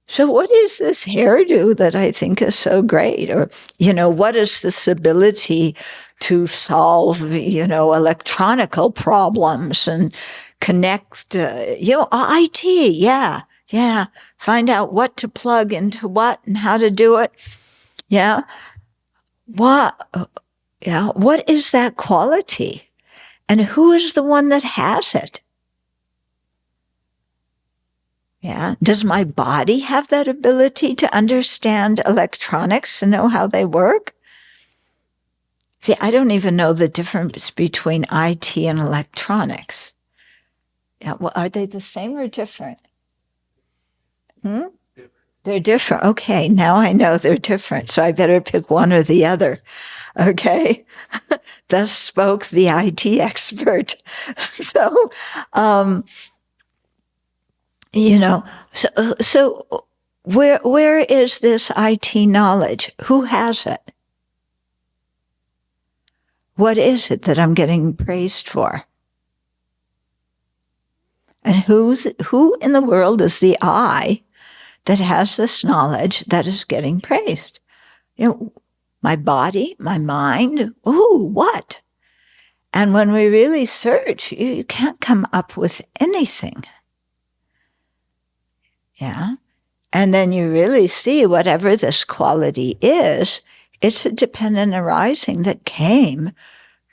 So what is this hairdo that I think is so great? Or, you know, what is this ability to solve, you know, electronical problems and connect, IT. Yeah. Find out what to plug into what and how to do it. Yeah. What is that quality? And who is the one that has it? Yeah. Does my body have that ability to understand electronics and know how they work? See, I don't even know the difference between IT and electronics. Yeah. Well, are they the same or different? They're different. Okay. Now I know they're different. So I better pick one or the other. Okay. Thus spoke the IT expert. So, so where is this IT knowledge? Who has it? What is it that I'm getting praised for? And who in the world is the I that has this knowledge that is getting praised? You know, my body, my mind. Ooh, what? And when we really search, you can't come up with anything. Yeah. And then you really see whatever this quality is, it's a dependent arising that came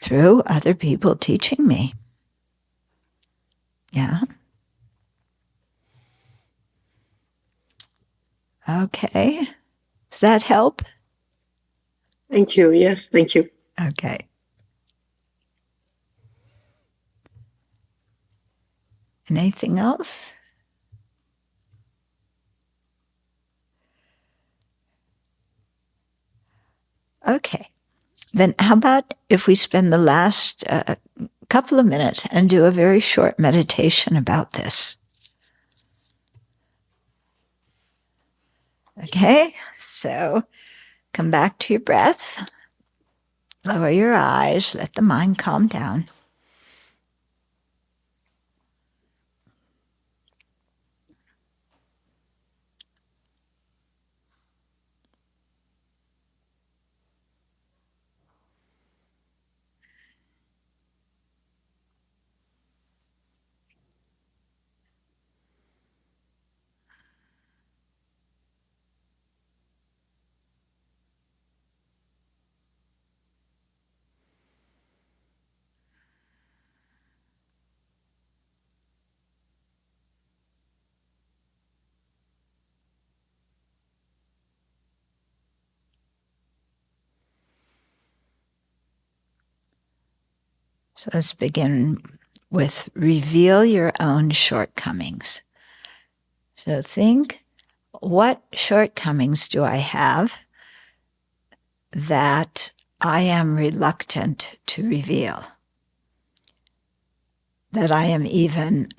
through other people teaching me. Yeah. Okay. Does that help? Thank you. Yes, thank you. Okay. Anything else? Okay. then how about if we spend the last couple of minutes and do a very short meditation about this? Okay, so come back to your breath. Lower your eyes. Let the mind calm down. So let's begin with reveal your own shortcomings. So think, what shortcomings do I have that I am reluctant to reveal? That I am even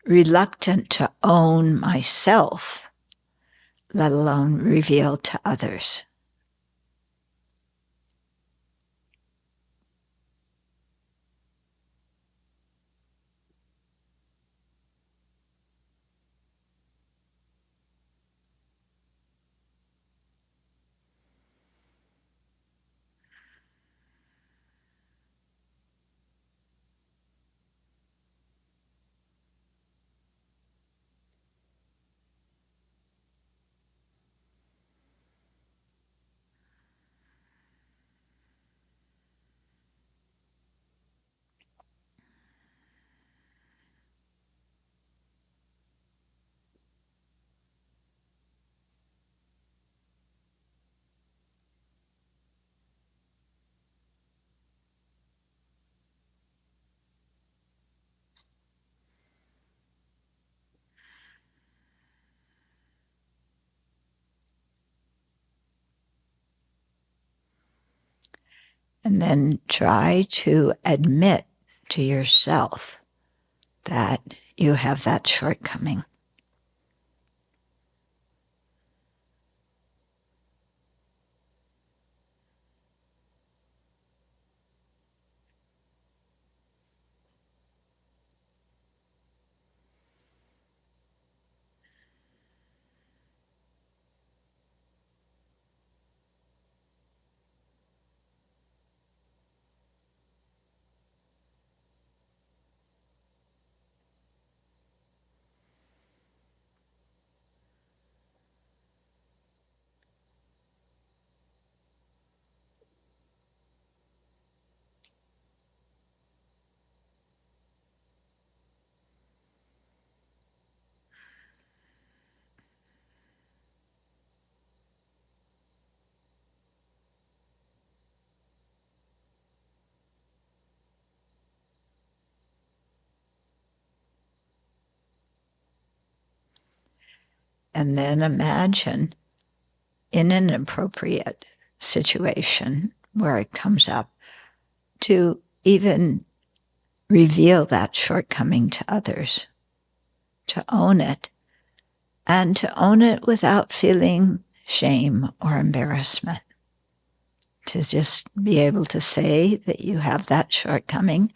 reluctant to own myself, let alone reveal to others. And then try to admit to yourself that you have that shortcoming. And then imagine in an appropriate situation where it comes up to even reveal that shortcoming to others, to own it, and to own it without feeling shame or embarrassment. To just be able to say that you have that shortcoming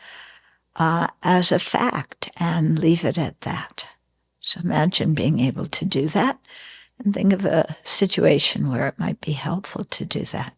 as a fact and leave it at that. So imagine being able to do that and think of a situation where it might be helpful to do that.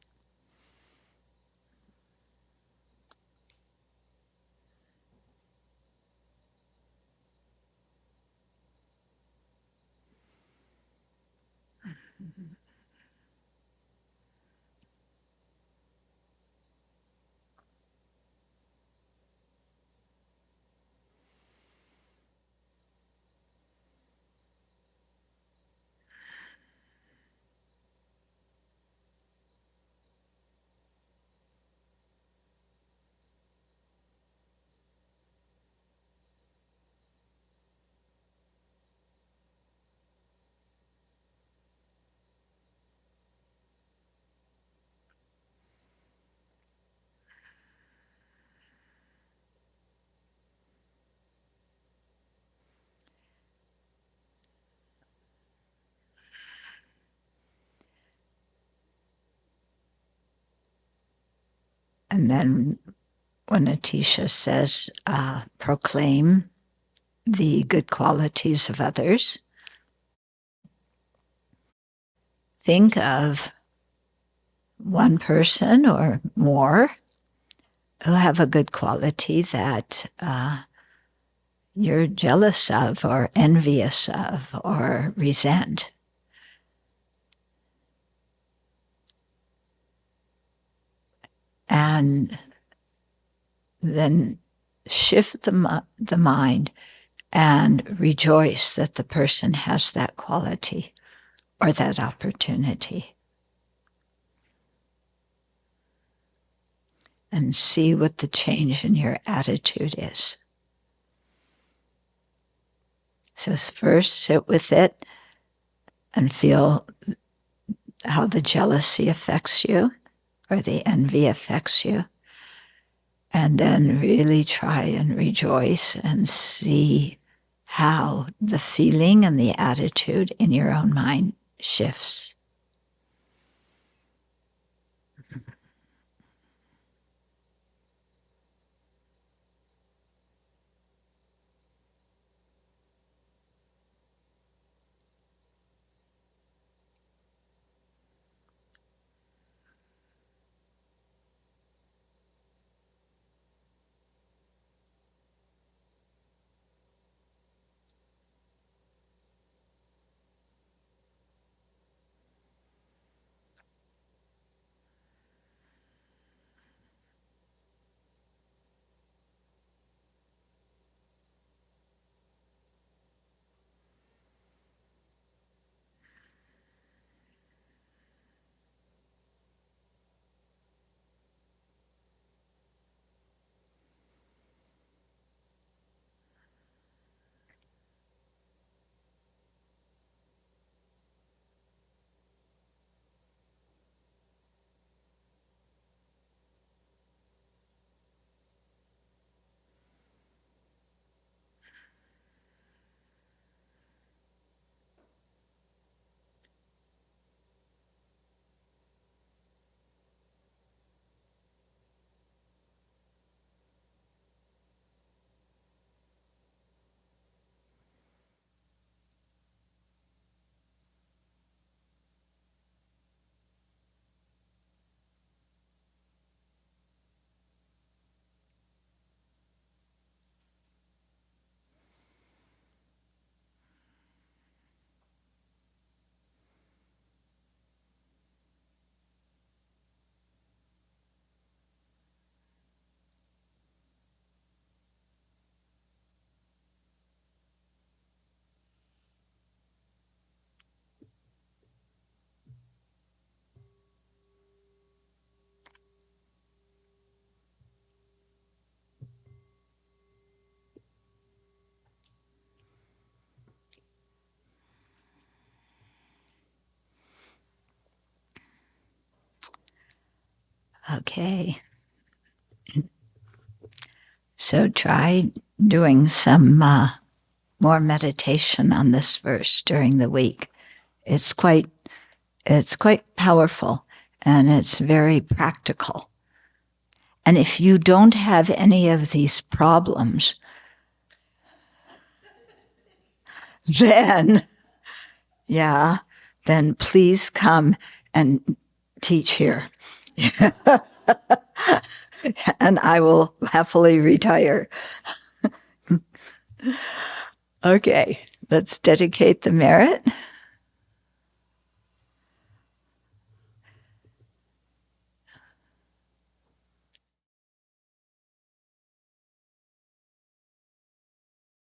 And then when Atisha says, proclaim the good qualities of others, think of one person or more who have a good quality that you're jealous of or envious of or resent. And then shift the mind and rejoice that the person has that quality or that opportunity. And see what the change in your attitude is. So first sit with it and feel how the jealousy affects you or the envy affects you. And then really try and rejoice and see how the feeling and the attitude in your own mind shifts. Okay. So try doing some more meditation on this verse during the week. It's quite powerful and it's very practical. And if you don't have any of these problems, then please come and teach here. And I will happily retire. Okay, let's dedicate the merit.